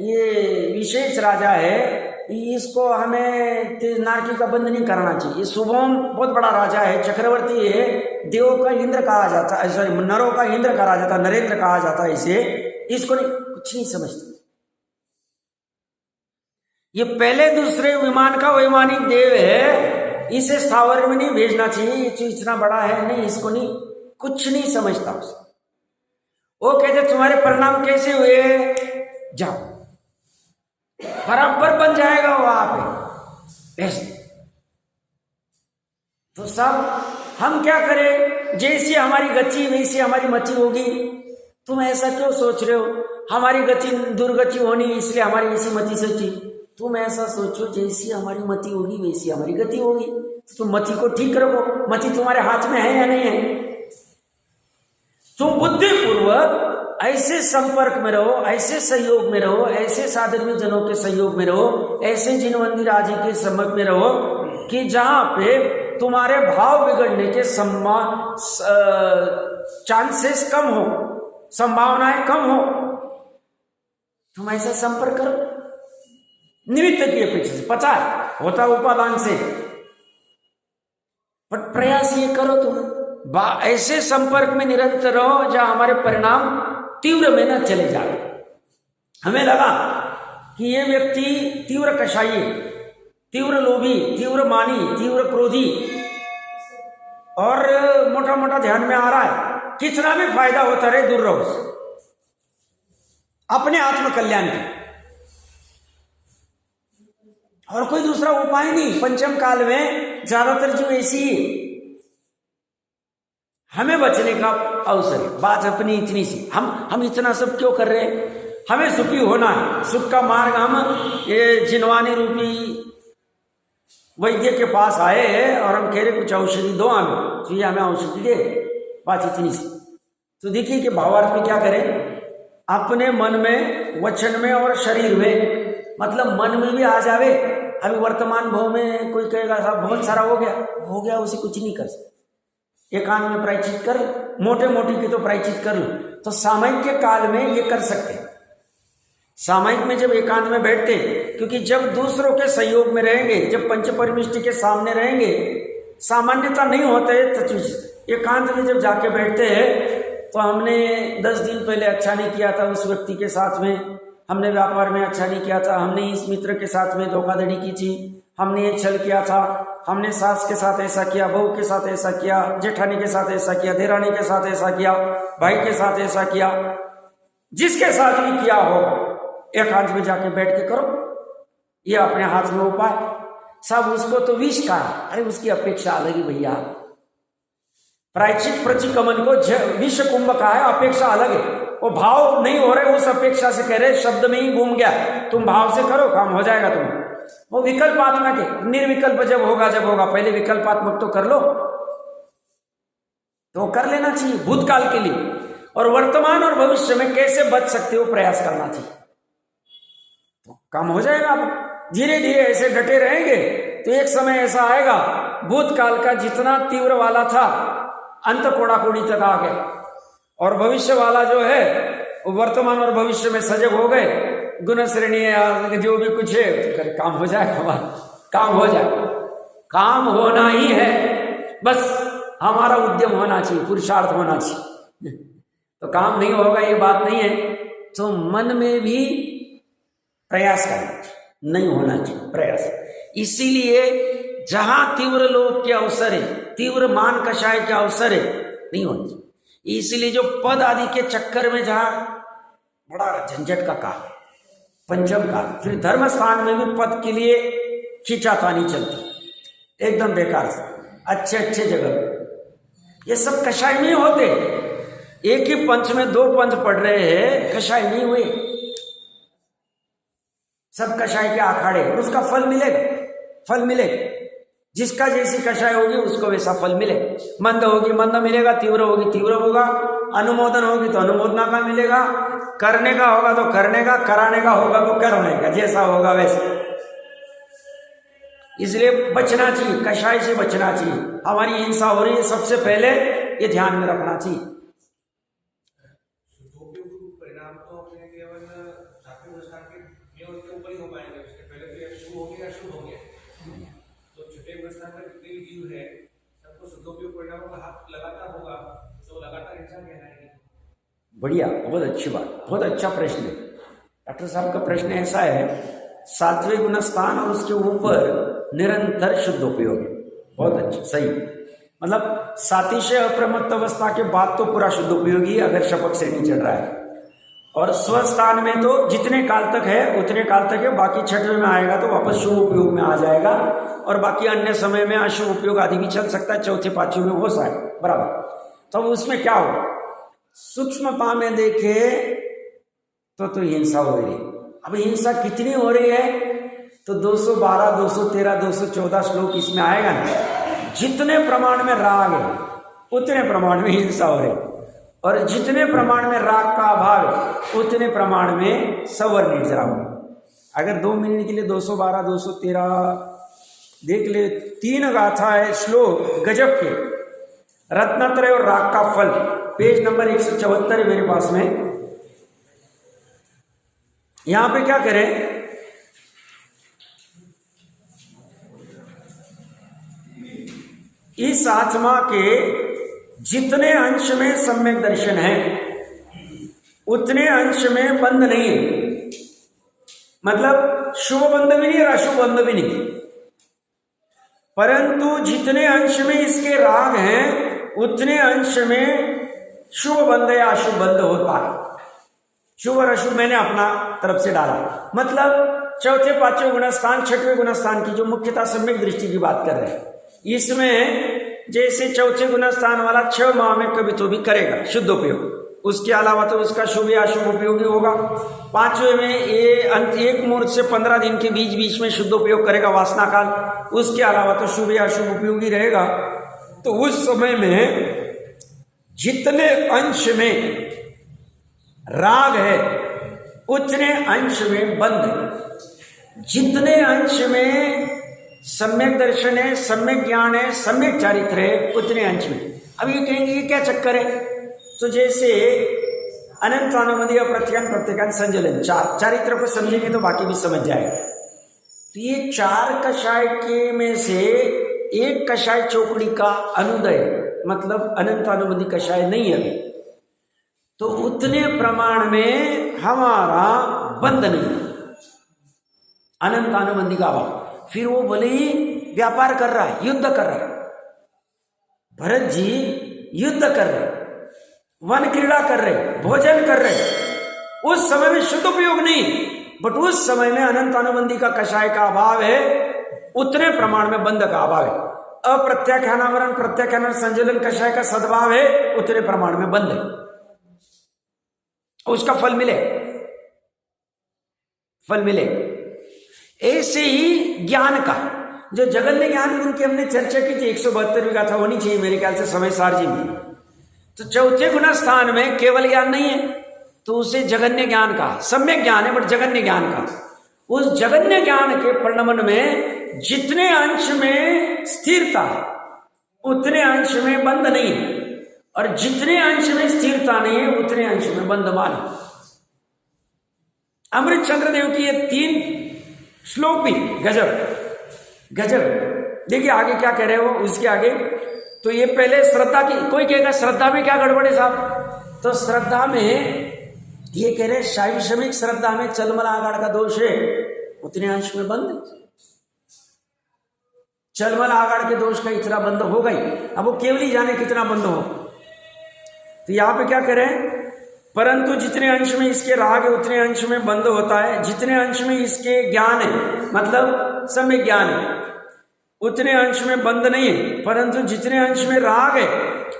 ये विशेष राजा है, इसको हमें नारकी का बंद नहीं करना चाहिए। ये शुभम बहुत बड़ा राजा है, चक्रवर्ती है, देवों का इंद्र कहा जाता है, सॉरी नरों का इंद्र कहा जाता है, नरेंद्र कहा जाता है इसे। इसको नहीं, कुछ नहीं समझता। ये पहले दूसरे विमान का वैमानिक देव है, इसे स्थावर में नहीं भेजना चाहिए, ये चीज इतना बड़ा है, नहीं, इसको नहीं, कुछ नहीं समझता उसे। वो कहते तुम्हारे परिणाम कैसे हुए, जाओ, बराबर बन जाएगा वहां पे ऐसे। तो सब हम क्या करें, जैसी हमारी गति वैसी हमारी मति होगी। तुम ऐसा क्यों सोच रहे हो, हमारी गति दुर्गति होनी इसलिए हमारी ऐसी मति सोची। तुम ऐसा सोचो जैसी हमारी मति होगी वैसी हमारी गति होगी। तो तुम मति को ठीक रखो, मति तुम्हारे हाथ में है या नहीं है। तुम बुद्धिपूर्वक ऐसे संपर्क में रहो, ऐसे सहयोग में रहो, ऐसे साधर्मी जनों के सहयोग में रहो, ऐसे जिनवंदी राजी के सम्मुख में रहो कि जहां पे तुम्हारे भाव बिगड़ने के चांसेस कम हो, संभावनाएं कम हो। तुम ऐसा संपर्क करो, निमित्त की अपेक्षा से, पता है होता उपादान से, बट प्रयास ये करो तुम ऐसे संपर्क में निरंतर रहो जहां हमारे परिणाम तीव्र में न चले जाए। हमें लगा कि ये व्यक्ति तीव्र कषाई, तीव्र लोभी, तीव्र मानी, तीव्र क्रोधी और मोटा मोटा ध्यान में आ रहा है, कितना भी फायदा होता रहे दूर रहो, अपने आत्म कल्याण के और कोई दूसरा उपाय नहीं। पंचम काल में ज्यादातर जो ऐसी हमें बचने का अवसर है, बात अपनी इतनी सी, हम इतना सब क्यों कर रहे हैं, हमें सुखी होना है। सुख का मार्ग हम ये जिनवानी रूपी वैद्य के पास आए हैं और हम कह रहे कुछ औषधि दो हमें, तो ये हमें औषधि दे, बात इतनी सी। तो देखिए कि भावार्थ में क्या करें, अपने मन में, वचन में और शरीर में, मतलब मन में भी आ जावे। अभी वर्तमान भाव में कोई कहेगा साहब बहुत सारा हो गया, उसे कुछ नहीं कर सकते। एकांत में प्रायश्चित कर, मोटे मोटी की तो प्रायश्चित कर लो, तो सामयिक के काल में ये कर सकते हैं। सामयिक में जब एकांत में बैठते, क्योंकि जब दूसरों के सहयोग में रहेंगे, जब पंच परमिष्टि के सामने रहेंगे, सामान्यता नहीं होते, तो एकांत में जब जाके बैठते हैं तो हमने 10 दिन पहले अच्छा नहीं किया था उस व्यक्ति के साथ में, हमने व्यापार में अच्छा नहीं किया था, हमने इस मित्र के साथ में धोखाधड़ी की थी, हमने ये छल किया था, हमने सास के साथ ऐसा किया, बहू के साथ ऐसा किया, जेठानी के साथ ऐसा किया, देरानी के साथ ऐसा किया, भाई के साथ ऐसा किया, जिसके साथ भी किया हो एकांत में जाके बैठ के करो। ये अपने हाथ में उपाय। साहब उसको तो विष का, अरे उसकी अपेक्षा अलग ही भैया। प्रायश्चित प्रतिक्रमण को विष कुंभ का है, अपेक्षा अलग है। वो भाव नहीं हो रहे, उस अपेक्षा से कह रहे शब्द में ही घूम गया, तुम भाव से करो काम हो जाएगा तुम। वो विकल्पात्मक है, निर्विकल्प जब होगा पहले विकल्पात्मक तो कर लो, तो कर लेना चाहिए भूतकाल के लिए, और वर्तमान और भविष्य में कैसे बच सकते हो प्रयास करना चाहिए, तो काम हो जाएगा। आप धीरे धीरे ऐसे डटे रहेंगे तो एक समय ऐसा आएगा भूतकाल का जितना तीव्र वाला था अंत कोड़ाकोड़ी तक आ गया, और भविष्य वाला जो है वो वर्तमान और भविष्य में सजग हो गए, गुण श्रेणी जो भी कुछ है तो काम हो जाएगा, काम हो जाए, काम होना ही है, बस हमारा उद्यम होना चाहिए, पुरुषार्थ होना चाहिए। तो काम नहीं होगा ये बात नहीं है, तो मन में भी प्रयास करना चाहिए, नहीं होना चाहिए प्रयास। इसीलिए जहां तीव्र लोभ के अवसर है, तीव्र मान कषाय के अवसर है, नहीं होना चाहिए। इसीलिए जो पद आदि के चक्कर में जहां बड़ा झंझट का काम, पंचम का, फिर धर्म स्थान में भी पद के लिए खींचातानी चलती, एकदम बेकार से अच्छे अच्छे जगह। ये सब कषाय नहीं होते, एक ही पंच में 2 पंच पढ़ रहे हैं, कषाय नहीं हुए, सब कषाय के अखाड़े, और उसका फल मिलेगा, फल मिलेगा। जिसका जैसी कषाय होगी उसको वैसा फल मिलेगा। मंद होगी मंद मिलेगा, तीव्र होगी तीव्र होगा, अनुमोदन होगी तो अनुमोदना का मिलेगा, करने का होगा तो करने का, कराने का होगा तो करने का, जैसा होगा वैसे। इसलिए बचना चाहिए, कषाय से बचना चाहिए। हमारी हिंसा हो रही है, सबसे पहले ये ध्यान में रखना चाहिए।
परिणाम तो अपने केवल सात्विक अनुष्ठान के नियम के ऊपर ही हो पाएंगे, उसके पहले तो ये शुभ हो गया अशुभ हो गया। तो छठे अनुष्ठान में जितने भी जीव है सबको शुद्धोपयोग परिणामों का हाथ लगातार होगा, तो लगातार हिंसा कहलाएगी।
बढ़िया, बहुत अच्छी बात, बहुत अच्छा प्रश्न है। डॉक्टर साहब का प्रश्न ऐसा है, सात्विक गुण स्थान और उसके ऊपर निरंतर शुद्ध उपयोग, बहुत अच्छा, सही। मतलब सातिशय अप्रमत्त अवस्था के बाद तो पूरा शुद्ध उपयोगी अगर शपथ से नहीं चढ़ रहा है, और स्वस्थान में तो जितने काल तक है उतने काल तक है, बाकी छठवें में आएगा तो वापस शुभ उपयोग में आ जाएगा, और बाकी अन्य समय में अशुभ उपयोग आदि भी चल सकता है, चौथे पांचवें में हो सकता बराबर। तो उसमें क्या हो, सूक्ष्मता में देखे तो हिंसा हो रही है। अब हिंसा कितनी हो रही है, तो 212, 213, 214 श्लोक इसमें आएगा ना। जितने प्रमाण में राग है उतने प्रमाण में हिंसा हो रही, और जितने प्रमाण में राग का अभाव है उतने प्रमाण में सवर निर्जरा हो रही। अगर 2 मिनट के लिए 212, 213 देख ले, 3 गाथा है श्लोक गजब के, रत्नत्रय और राग का फल, पेज नंबर 174 है मेरे पास में। यहां पे क्या करें, इस आत्मा के जितने अंश में सम्यक दर्शन है उतने अंश में बंध नहीं है, मतलब शुभ बंध भी नहीं और अशुभ बंध भी नहीं, परंतु जितने अंश में इसके राग हैं उतने अंश में शुभ बंध या अशुभ बंध होता है। शुभ और अशुभ मैंने अपना तरफ से डाला, मतलब चौथे पांचवें गुणस्थान छठवें गुणस्थान की जो मुख्यतः सम्यक दृष्टि की बात कर रहे हैं, इसमें जैसे चौथे गुणस्थान वाला 6 माह में कभी तो भी करेगा शुद्ध उपयोग, उसके अलावा तो उसका शुभ या अशुभ उपयोगी होगा। 5वें में ये अंत 1 मुहूर्त से 15 दिन के बीच बीच में शुद्ध उपयोग करेगा वासना काल, उसके अलावा तो शुभ या अशुभ उपयोगी रहेगा। तो उस समय में जितने अंश में राग है उतने अंश में बंध है, जितने अंश में सम्यक दर्शन है, सम्यक ज्ञान है, सम्यक चारित्र है, उतने अंश में। अब ये कहेंगे ये क्या चक्कर है, तो जैसे अनंत अनुमति अप्रत्यान प्रत्येकान संजलन, चारित्र को समझेंगे तो बाकी भी समझ जाएगा। तो ये 4 कषाय के में से एक कषाय चौकड़ी का अनुदय, मतलब अनंत अनुमति कषाय नहीं है, तो उतने प्रमाण में हमारा बंध नहीं, अनंत अनुबंधी का अभाव। फिर वो भले ही व्यापार कर रहा है, युद्ध कर रहा है, भरत जी युद्ध कर रहे, वन क्रीड़ा कर रहे, भोजन कर रहे, उस समय में शुद्ध उपयोग नहीं, बट उस समय में अनंत अनुबंधी का कषाय का अभाव है, उतने प्रमाण में बंध का अभाव है। अप्रत्याख्यानावरण प्रत्याख्यान संजलन कषाय का सद्भाव है, उतने प्रमाण में बंध है, उसका फल मिले, फल मिले। ऐसे ही ज्ञान का जो जगन्य ज्ञान, उनकी हमने चर्चा की थी, 172वीं गाथा होनी चाहिए मेरे ख्याल से समय सारजी में। तो चौथे गुना स्थान में केवल ज्ञान नहीं है, तो उसे जगन्य ज्ञान का, सम्यक ज्ञान है बट जगन्य ज्ञान का। उस जगन्य ज्ञान के परिणमन में जितने अंश में स्थिरता है उतने अंश में बंध नहीं है, और जितने अंश में स्थिरता नहीं है उतने अंश में बंधमान है। अमृत चंद्र देव की ये 3 श्लोक भी गजब गजब। देखिए आगे क्या कह रहे हो, उसके आगे तो ये पहले श्रद्धा की, कोई कहेगा श्रद्धा में क्या गड़बड़ है साहब, तो श्रद्धा में ये कह रहे शैव शमिक श्रद्धा में चलमल आगाड़ का दोष है, उतने अंश में बंद, चलमल आगाड़ के दोष का इतना बंद हो गई। अब वो केवल ही जाने कितना बंद हो। तो यहां पे क्या कह रहे हैं, परंतु जितने अंश में इसके राग है उतने अंश में बंद होता है, जितने अंश में इसके ज्ञान है मतलब सम्यक ज्ञान है उतने अंश में बंद नहीं है, परंतु जितने अंश में राग है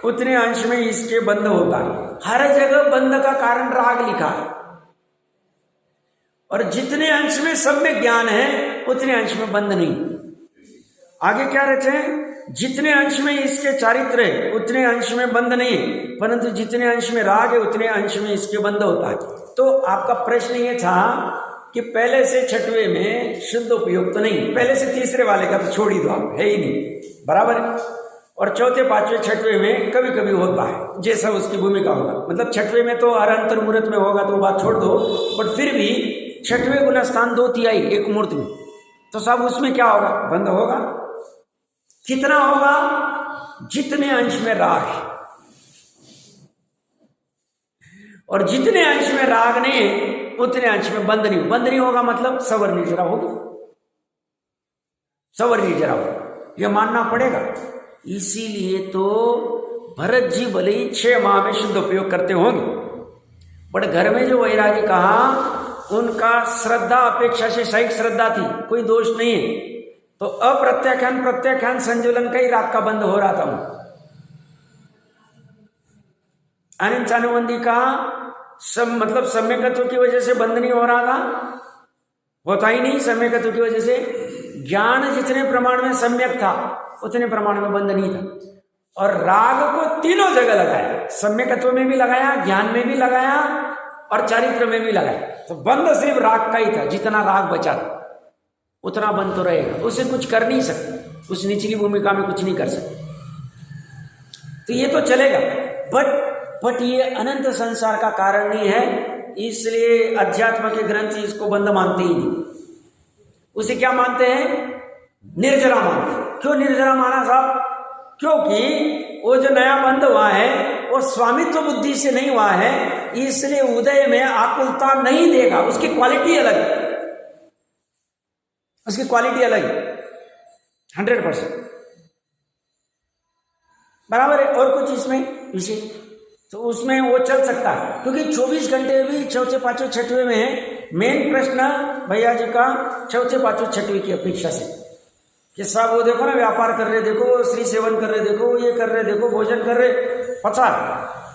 उतने अंश में इसके बंद होता है। हर जगह बंद का कारण राग लिखा है, और जितने अंश में सम्यक ज्ञान है उतने अंश में बंद नहीं। आगे क्या रहते हैं, जितने अंश में इसके चारित्र है उतने अंश में बंद नहीं है, परंतु जितने अंश में राग है उतने अंश में इसके बंद होता है। तो आपका प्रश्न ये था कि पहले से छठवें में शुद्ध उपयोग तो नहीं, पहले से तीसरे वाले का तो छोड़ ही दो आप, है ही नहीं, बराबर है। और चौथे पांचवें छठवें में कभी कभी होता है, जैसा उसकी भूमिका होगा। मतलब छठवें में तो अरंतर मुहूर्त में होगा तो बात छोड़ दो, बट फिर भी छठवें गुना स्थान 2 तिहाई एक मुहूर्त में, तो सब उसमें क्या होगा, बंद होगा। कितना होगा, जितने अंश में राग है, और जितने अंश में राग नहीं है उतने अंश में बंद नहीं। बंद नहीं होगा मतलब सवर निर्जरा होगी, सवर निर्जरा होगा, यह मानना पड़ेगा। इसीलिए तो भरत जी भले ही 6 माह में शुद्ध उपयोग करते होंगे, बट घर में जो वैरागी कहा उनका श्रद्धा अपेक्षा से सही श्रद्धा थी, कोई दोष नहीं है। तो अप्रत्याख्यान प्रत्याख्यान संजुलन का ही राग का बंद हो रहा था। आनंद चानुबंदी का सब मतलब सम्यकत्व की वजह से बंद नहीं हो रहा था, होता ही नहीं सम्यकत्व की वजह से। ज्ञान जितने प्रमाण में सम्यक था उतने प्रमाण में बंद नहीं था। और राग को तीनों जगह लगाया, सम्यकत्व में भी लगाया, ज्ञान में भी लगाया और चारित्र में भी लगाया। तो बंद सिर्फ राग का ही था, जितना राग बचा था उतना बंद तो रहेगा, उसे कुछ कर नहीं सकते, उस निचली भूमिका में कुछ नहीं कर सकते। तो ये तो चलेगा, बट ये अनंत संसार का कारण नहीं है, इसलिए अध्यात्म के ग्रंथ इसको बंद मानते ही नहीं। उसे क्या मानते हैं, निर्जरा मानते हैं। क्यों निर्जरा माना साहब, क्योंकि वो जो नया बंद हुआ है वो स्वामित्व बुद्धि से नहीं हुआ है, इसलिए उदय में आकुलता नहीं देगा। उसकी क्वालिटी अलग है, उसकी क्वालिटी अलग है 100% बराबर है। और कुछ इसमें विषय तो उसमें वो चल सकता है, क्योंकि 24 घंटे भी चौथे पांचवें छठवें में है। मेन प्रश्न भैया जी का चौथे पांचवें छठवें की अपेक्षा से कि साहब वो देखो ना व्यापार कर रहे, देखो श्री सेवन कर रहे, देखो ये कर रहे, देखो भोजन कर रहे, पता,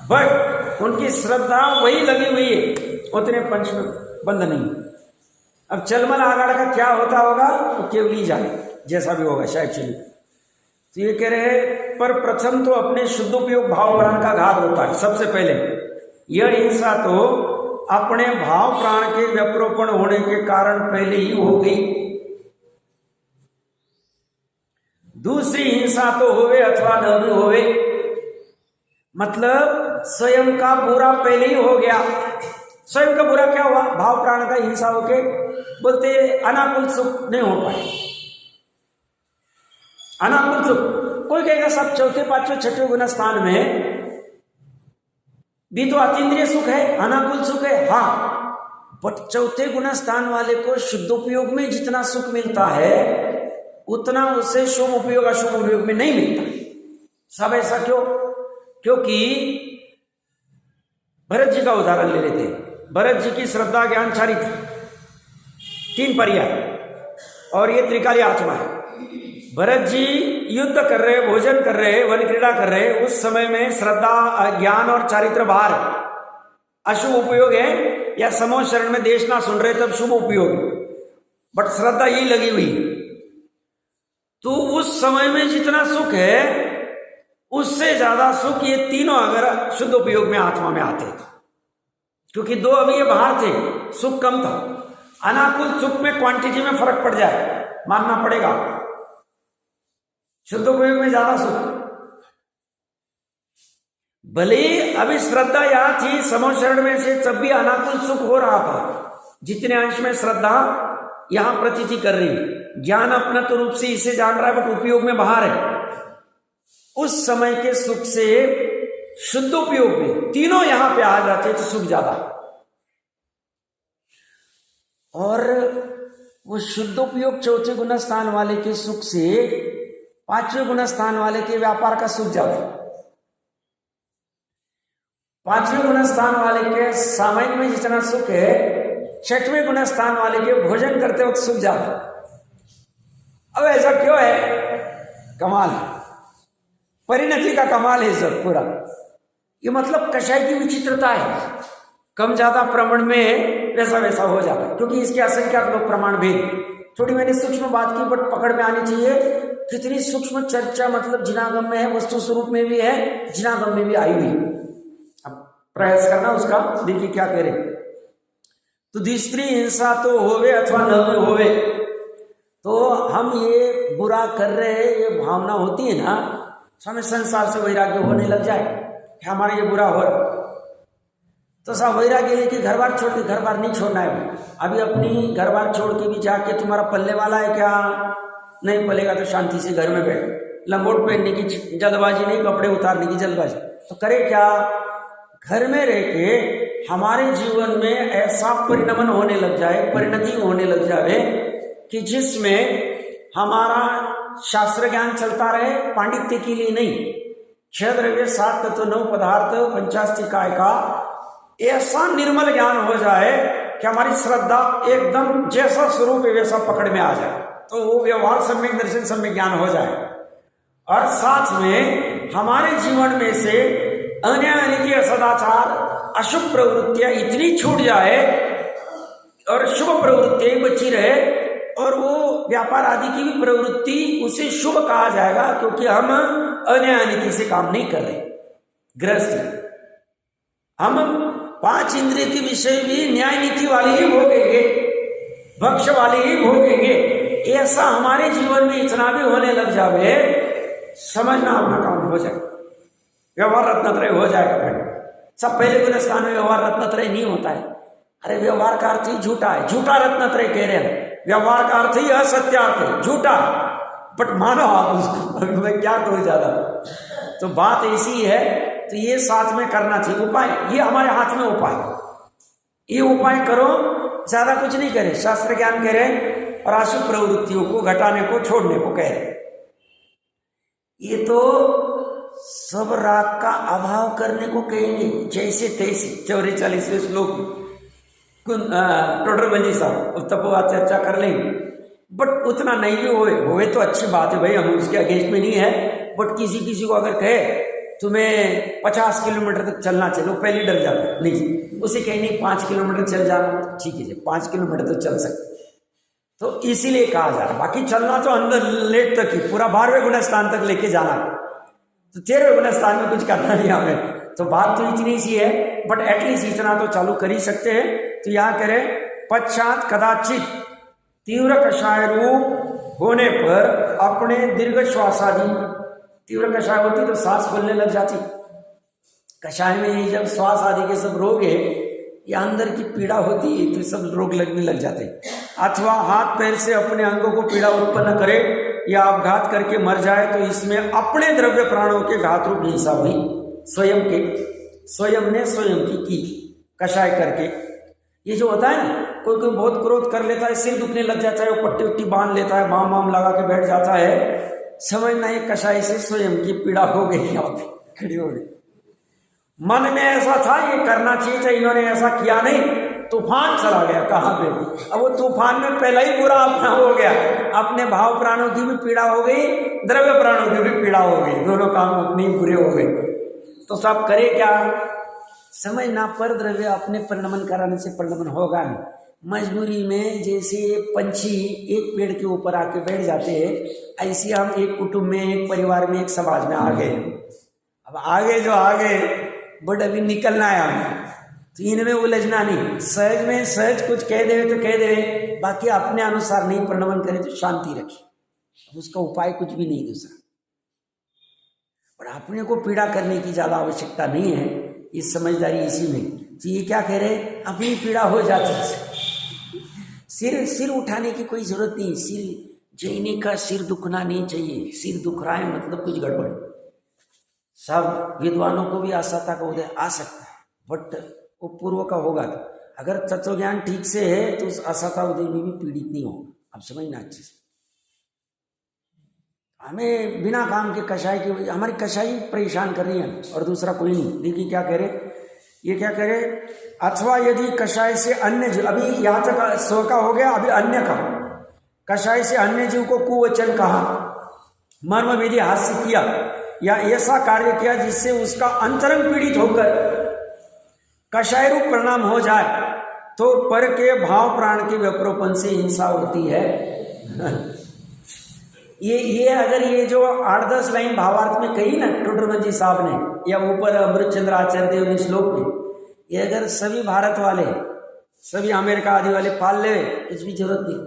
बट उनकी श्रद्धा वही लगी हुई है, उतने पंच में बंद नहीं। अब चलमल आगाड़ का क्या होता होगा तो केवल ही जाने, जैसा भी होगा शायद चलिए। तो ये कह रहे हैं, पर प्रथम तो अपने शुद्ध उपयोग भाव प्राण का घात होता है। सबसे पहले यह हिंसा तो अपने भाव प्राण के व्यप्रोपण होने के कारण पहले ही हो गई। दूसरी हिंसा तो होवे अथवा न भी होवे, मतलब स्वयं का बुरा पहले ही हो गया। स्वयं का बुरा क्या हुआ, भाव प्राण का हिंसा होके बोलते अनाकुल सुख नहीं हो पाए, अनाकुल सुख। कोई कहेगा सब चौथे पांचवें छठवें गुना स्थान में भी तो अतीन्द्रिय सुख है, अनाकुल सुख है, हाँ, बट चौथे गुना स्थान वाले को शुद्ध उपयोग में जितना सुख मिलता है उतना उससे शुभ उपयोग अशुभ उपयोग में नहीं मिलता। सब ऐसा क्यों, क्योंकि भरत जी का उदाहरण ले लेते हैं। भरत जी की श्रद्धा ज्ञान चारित्र 3 पर्याय और ये त्रिकाली आत्मा है। भरत जी युद्ध कर रहे, भोजन कर रहे, वन क्रीड़ा कर रहे, उस समय में श्रद्धा, ज्ञान और चारित्र भार अशुभ उपयोग है, या समूह शरण में देश ना सुन रहे तब शुभ उपयोग, बट श्रद्धा यही लगी हुई। तो उस समय में जितना सुख है उससे ज्यादा सुख ये तीनों अगर शुद्ध उपयोग में आत्मा में आते, क्योंकि दो अभी ये बाहर थे, सुख कम था। अनाकुल सुख में क्वांटिटी में फर्क पड़ जाए, मानना पड़ेगा। शुद्ध उपयोग में ज्यादा सुख, भले अभी श्रद्धा यहां थी समूह शरण में से, तब भी अनाकुल सुख हो रहा था। जितने अंश में श्रद्धा यहां प्रतीति कर रही, ज्ञान अपना तो रूप से इसे जान रहा है बट उपयोग में बाहर है। उस समय के सुख से शुद्ध उपयोग में तीनों यहां पे आ जाते तो सुख ज्यादा। और वो शुद्ध उपयोग चौथे गुण स्थान वाले के सुख से पांचवें गुण स्थान वाले के व्यापार का सुख ज्यादा। पांचवें गुण स्थान वाले के सामायिक में जितना सुख है, छठवें गुण स्थान वाले के भोजन करते वक्त सुख ज्यादा। अब ऐसा क्यों है? कमाल, परिणति का कमाल है सब पूरा। ये मतलब कषाय की विचित्रता है, कम ज्यादा प्रमाण में वैसा वैसा हो जाता है, क्योंकि इसके असंख्यात लोग प्रमाण भेद। थोड़ी मैंने सूक्ष्म बात की बट पकड़ में आनी चाहिए। कितनी सूक्ष्म चर्चा मतलब जिनागम में है, वस्तु स्वरूप में भी है, जिनागम में भी आई हुई। अब प्रयास करना उसका, देखिए क्या कह रहे। तो दूसरी हिंसा तो होवे अथवा न भी होवे, तो हम ये बुरा कर रहे हैं, ये भावना होती है ना, हमें संसार से वैराग्य होने लग जाए कि हमारा ये बुरा हो रहा, तो सब वैराग्य लेके घर बार छोड़ के, घर बार नहीं छोड़ना है। अभी अपनी घर बार छोड़ के भी जाके तुम्हारा पलने वाला है क्या? नहीं पलेगा तो शांति से घर में बैठ। लंगोट पहनने की जल्दबाजी नहीं, कपड़े उतारने की जल्दबाजी, तो करे क्या? घर में रह के हमारे जीवन में ऐसा परिणमन होने लग जाए, परिणति होने लग जाए कि जिसमें हमारा शास्त्र ज्ञान चलता रहे, पांडित्य के लिए नहीं। 6 द्रव्य 7 तत्व 9 पदार्थ 50 काय का ऐसा निर्मल ज्ञान हो जाए कि हमारी श्रद्धा एकदम जैसा स्वरूप है वैसा पकड़ में आ जाए, तो वो व्यवहार सम्यक दर्शन सम्यक ज्ञान हो जाए। और साथ में हमारे जीवन में से अन्याय अनिति असदाचार अशुभ प्रवृत्तियां इतनी छूट जाए और शुभ प्रवृत्तियां बची रहे, और वो व्यापार आदि की भी प्रवृत्ति उसे शुभ कहा जाएगा, क्योंकि हम अन्याय अनिति से काम नहीं कर रहे। गृहस्थी हम 5 इंद्रिय के विषय भी न्याय नीति वाली ही भोगेंगे, भक्ष वाली ही भोगेंगे। ऐसा हमारे जीवन में इतना भी होने लग जावे, समझना अपना काम हो जाए, व्यवहार रत्नत्रय हो जाएगा। सब पहले गुण स्थान में व्यवहार रत्नत्रय नहीं होता है। अरे व्यवहार का अर्थ ही झूठा है, झूठा रत्नत्रय कह रहे हैं। व्यवहार का अर्थ ही असत्यार्थ है, झूठा, बट मानो आप उसको। अभी मैं क्या कहूँ ज्यादा, तो बात ऐसी है। तो ये साथ में करना चाहिए उपाय, ये हमारे हाथ में उपाय, ये उपाय करो, ज्यादा कुछ नहीं करे। शास्त्र ज्ञान कह रहे और अशुभ प्रवृत्तियों को घटाने को, छोड़ने को कह रहे। ये तो सब राग का अभाव करने को कहेंगे, जैसे तैसे 44वें श्लोक टोडरमल जी साहब तपोवाद चर्चा कर लेंगे, बट उतना नहीं भी होए तो अच्छी बात है भाई, हम उसके अगेंस्ट में नहीं है। बट किसी को अगर कहे तुम्हें 50 किलोमीटर तक चलना चलो, पहले डर जाता नहीं, उसे कहीं नहीं 5 किलोमीटर चल जाना, ठीक है 5 किलोमीटर तो चल सकते, तो इसीलिए कहा जा रहा। बाकी चलना तो अंदर लेट तक ही, पूरा 12वें गुण स्थान तक लेके जाना, तो 13वें गुण स्थान में कुछ करना नहीं हमें। तो बात तो इतनी सी है, बट एटलीस्ट इतना तो चालू कर ही सकते हैं। तो यहाँ करें पश्चात कदाचित तीव्र कषाय रूप होने पर अपने दीर्घ श्वास आदि, तीव्र कषाय होती तो सांस फूलने लग जाती। कषाय में जब श्वास आदि के सब रोग है या अंदर की पीड़ा होती है तो सब रोग लगने लग जाते। अथवा हाथ पैर से अपने अंगों को पीड़ा उत्पन्न करे या अपघात करके मर जाए तो इसमें अपने द्रव्य प्राणों के घात रूप हिंसा हुई। स्वयं ने स्वयं की कषाय करके। ये जो होता है ना, कोई बहुत क्रोध कर लेता है, सिर दुखने लग जाता है, वो पट्टी उट्टी बांध लेता है, बाम लगा के बैठ जाता है, समझना ये कषाय से स्वयं की पीड़ा हो गई, यहाँ पे खड़ी हो गई। मन में ऐसा था ये करना चाहिए था, इन्होंने ऐसा किया नहीं, तो तूफान चला गया कहाँ पे। अब वो तूफान में पहला ही बुरा अपना हो गया, अपने भाव प्राणों की भी पीड़ा हो गई, द्रव्य प्राणों की भी पीड़ा हो गई, दोनों काम अपने ही बुरे हो गए। तो सब करे क्या, समझना पर द्रव्य अपने परिणमन कराने से परिणमन होगा नहीं। मजबूरी में जैसे पंछी एक पेड़ के ऊपर आके बैठ जाते हैं, ऐसे हम एक कुटुंब में, एक परिवार में, एक समाज में आ गए। अब आगे जो आगे बट अभी निकलना है हमें, तो इनमें उलझना नहीं। सहज में सहज कुछ कह देवे तो कह देवे, बाकी अपने अनुसार नहीं परिणमन करे तो शांति रखे, उसका उपाय कुछ भी नहीं दूसरा। और अपने को पीड़ा करने की ज्यादा आवश्यकता नहीं है, इस समझदारी इसी में। तो ये क्या कह रहे, अपनी पीड़ा हो जाती है, सिर उठाने की कोई जरूरत नहीं। सिर जैनी का सिर दुखना नहीं चाहिए, सिर दुख रहा है मतलब कुछ गड़बड़। सब विद्वानों को भी आशाता का उदय आ सकता है, बट वो पूर्व का होगा। अगर तत्व ज्ञान ठीक से है तो उस आशाता उदय में भी पीड़ित नहीं हो। अब समझना अच्छे से, हमें बिना काम के कषाय की, हमारी कषाई परेशान कर रही है और दूसरा कोई नहीं। देखिए क्या कह रहे, ये क्या कह रहे, अथवा यदि कषाय से अन्य जीव, अभी यहाँ तक स्व का हो गया, अभी अन्य का, कषाय से अन्य जीव को कुवचन कहा, मर्म विधि हास्य किया या ऐसा कार्य किया जिससे उसका अंतरंग पीड़ित होकर कषाय रूप परिणाम हो जाए, तो पर के भाव प्राण के व्यपरोपण से हिंसा होती है। ये अगर ये जो 8-10 लाइन भावार्थ में कही ना टोडरमल साहब ने, या ऊपर अमृतचंद्र आचार्य देव ने श्लोक में, ये अगर सभी भारत वाले, सभी अमेरिका आदि वाले पाल ले, कुछ भी जरूरत नहीं।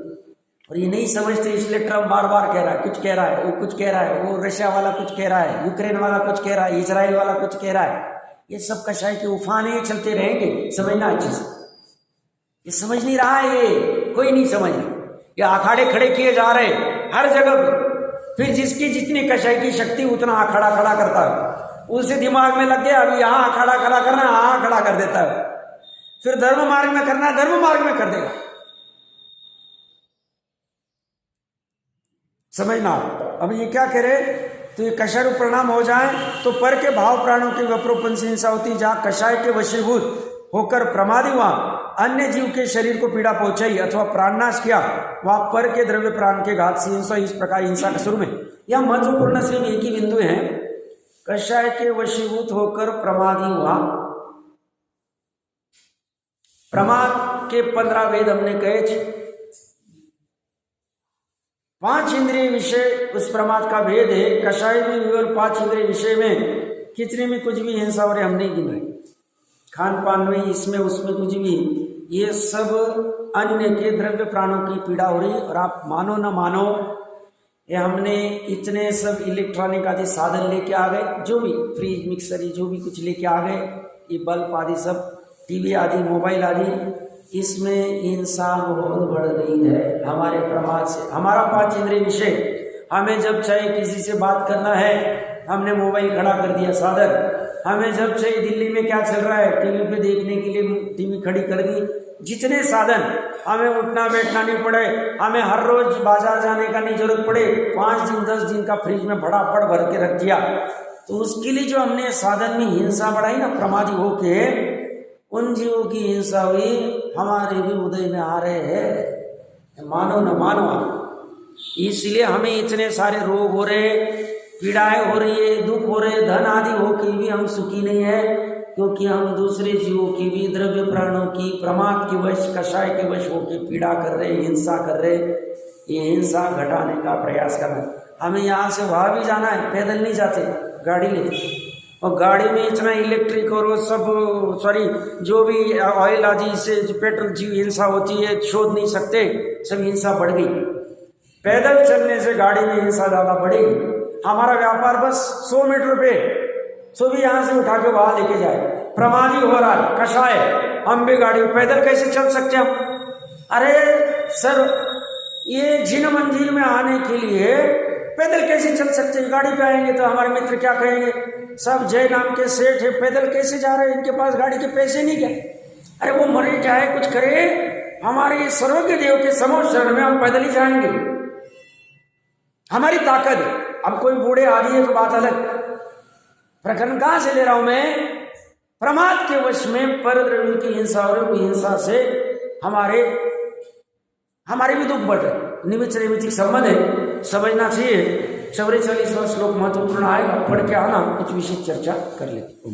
और ये नहीं समझते, इसलिए ट्रम्प बार बार कह रहा है, कुछ कह रहा है, वो कुछ कह रहा है, वो रशिया वाला कुछ कह रहा है, यूक्रेन वाला कुछ कह रहा है, इजराइल वाला कुछ कह रहा है। ये सब कषाय के उफाने चलते रहेंगे, समझना अच्छे से। ये समझ नहीं रहा है, ये कोई नहीं समझ रहा। ये अखाड़े खड़े किए जा रहे हर जगह पे, फिर जिसकी जितनी कषाय की शक्ति उतना अखाड़ा खड़ा करता है, उसे दिमाग में लग गया अभी यहाँ अखाड़ा खड़ा करना, यहाँ खड़ा कर देता है। फिर धर्म मार्ग में करना, धर्म मार्ग में कर देगा। समझना। अब ये क्या करे, तो ये कषाय रूप परिणाम हो जाए तो पर के भाव प्राणों के व्यपरोपण से हिंसा होती। जहाँ कषाय के वशीभूत होकर प्रमादी हुआ, अन्य जीव के शरीर को पीड़ा पहुंचाई अथवा प्राणनाश किया, वहां पर के द्रव्य प्राण के घात से हिंसा। इस प्रकार हिंसा के शुरू में यह महत्वपूर्ण सिर्फ एक ही बिंदु है, कषाय के वशीभूत होकर प्रमादी हुआ। प्रमाद के 15 भेद हमने कहे, 5 इंद्रिय विषय उस प्रमाद का भेद है। कषाय में केवल 5 इंद्रिय विषय में कितने में कुछ भी हिंसा हो रही हम नहीं गिन रहे, खान पान में, इसमें उसमें कुछ भी, ये सब अन्य के द्रव्य प्राणों की पीड़ा हो रही। और आप मानो न मानो, ये हमने इतने सब इलेक्ट्रॉनिक आदि साधन लेके आ गए, जो भी फ्रिज मिक्सर जो भी कुछ लेके आ गए, ये बल्ब आदि सब, टीवी आदि, मोबाइल आदि, इसमें हिंसा बहुत बढ़ गई है हमारे प्रमाद से। हमारा 5 इंद्रिय विषय, हमें जब चाहे किसी से बात करना है, हमने मोबाइल खड़ा कर दिया साधन। हमें जब चाहिए दिल्ली में क्या चल रहा है टीवी पे देखने के लिए टीवी खड़ी कर दी। जितने साधन, हमें उठना बैठना नहीं पड़े, हमें हर रोज बाजार जाने का नहीं जरूरत पड़े, 5 दिन 10 दिन का फ्रिज में फटाफट भर के रख दिया। तो उसके लिए जो हमने साधन में हिंसा बढ़ाई ना, प्रमादी होके, उन जीवों की हिंसा हुई, हमारे भी उदय में आ रहे हैं, मानो न मानो। इसलिए हमें इतने सारे रोग हो रहे, पीड़ाएं हो रही है, दुख हो रहे, धन आदि हो के भी हम सुखी नहीं है, क्योंकि हम दूसरे जीवों की भी, द्रव्य प्राणों की प्रमाद के वश, कषाय के वश होकर पीड़ा कर रहे, हिंसा कर रहे। ये हिंसा घटाने का प्रयास करना। हमें यहाँ से वहाँ भी जाना है, पैदल नहीं जाते, गाड़ी लेते, और गाड़ी में इतना इलेक्ट्रिक और वो सब, सॉरी, जो भी ऑयल आदि से जो पेट्रोल जीव हिंसा होती है, छोड़ नहीं सकते, सब हिंसा बढ़ गई। पैदल चलने से गाड़ी में हिंसा ज़्यादा बढ़ेगी। हमारा व्यापार बस 100 मीटर पे, सो भी यहाँ से उठा के वहां लेके जाए, प्रमादी हो रहा है कषाय। हम भी गाड़ी पैदल कैसे चल सकते हम? अरे सर, ये जिन मंदिर में आने के लिए पैदल कैसे चल सकते हैं? गाड़ी पे आएंगे तो हमारे मित्र क्या कहेंगे, सब जय नाम के सेठ है, पैदल कैसे जा रहे हैं, इनके पास गाड़ी के पैसे नहीं क्या? अरे वो मरे चाहे कुछ करे, हमारे सर्वज्ञ देव के समोर शरण में हम पैदल ही जाएंगे, हमारी ताकत है। अब कोई बूढ़े आदि है तो बात अलग, प्रकरण कहां से ले रहा हूं मैं? प्रमाद के वश में पर द्रव्य की हिंसा और हिंसा से हमारे भी दुख बढ़ रहे। निमित्त नैमित्तिक संबंध है, समझना चाहिए। 44वां श्लोक महत्वपूर्ण आएगा, पढ़ के आना, कुछ विशेष चर्चा कर लेते।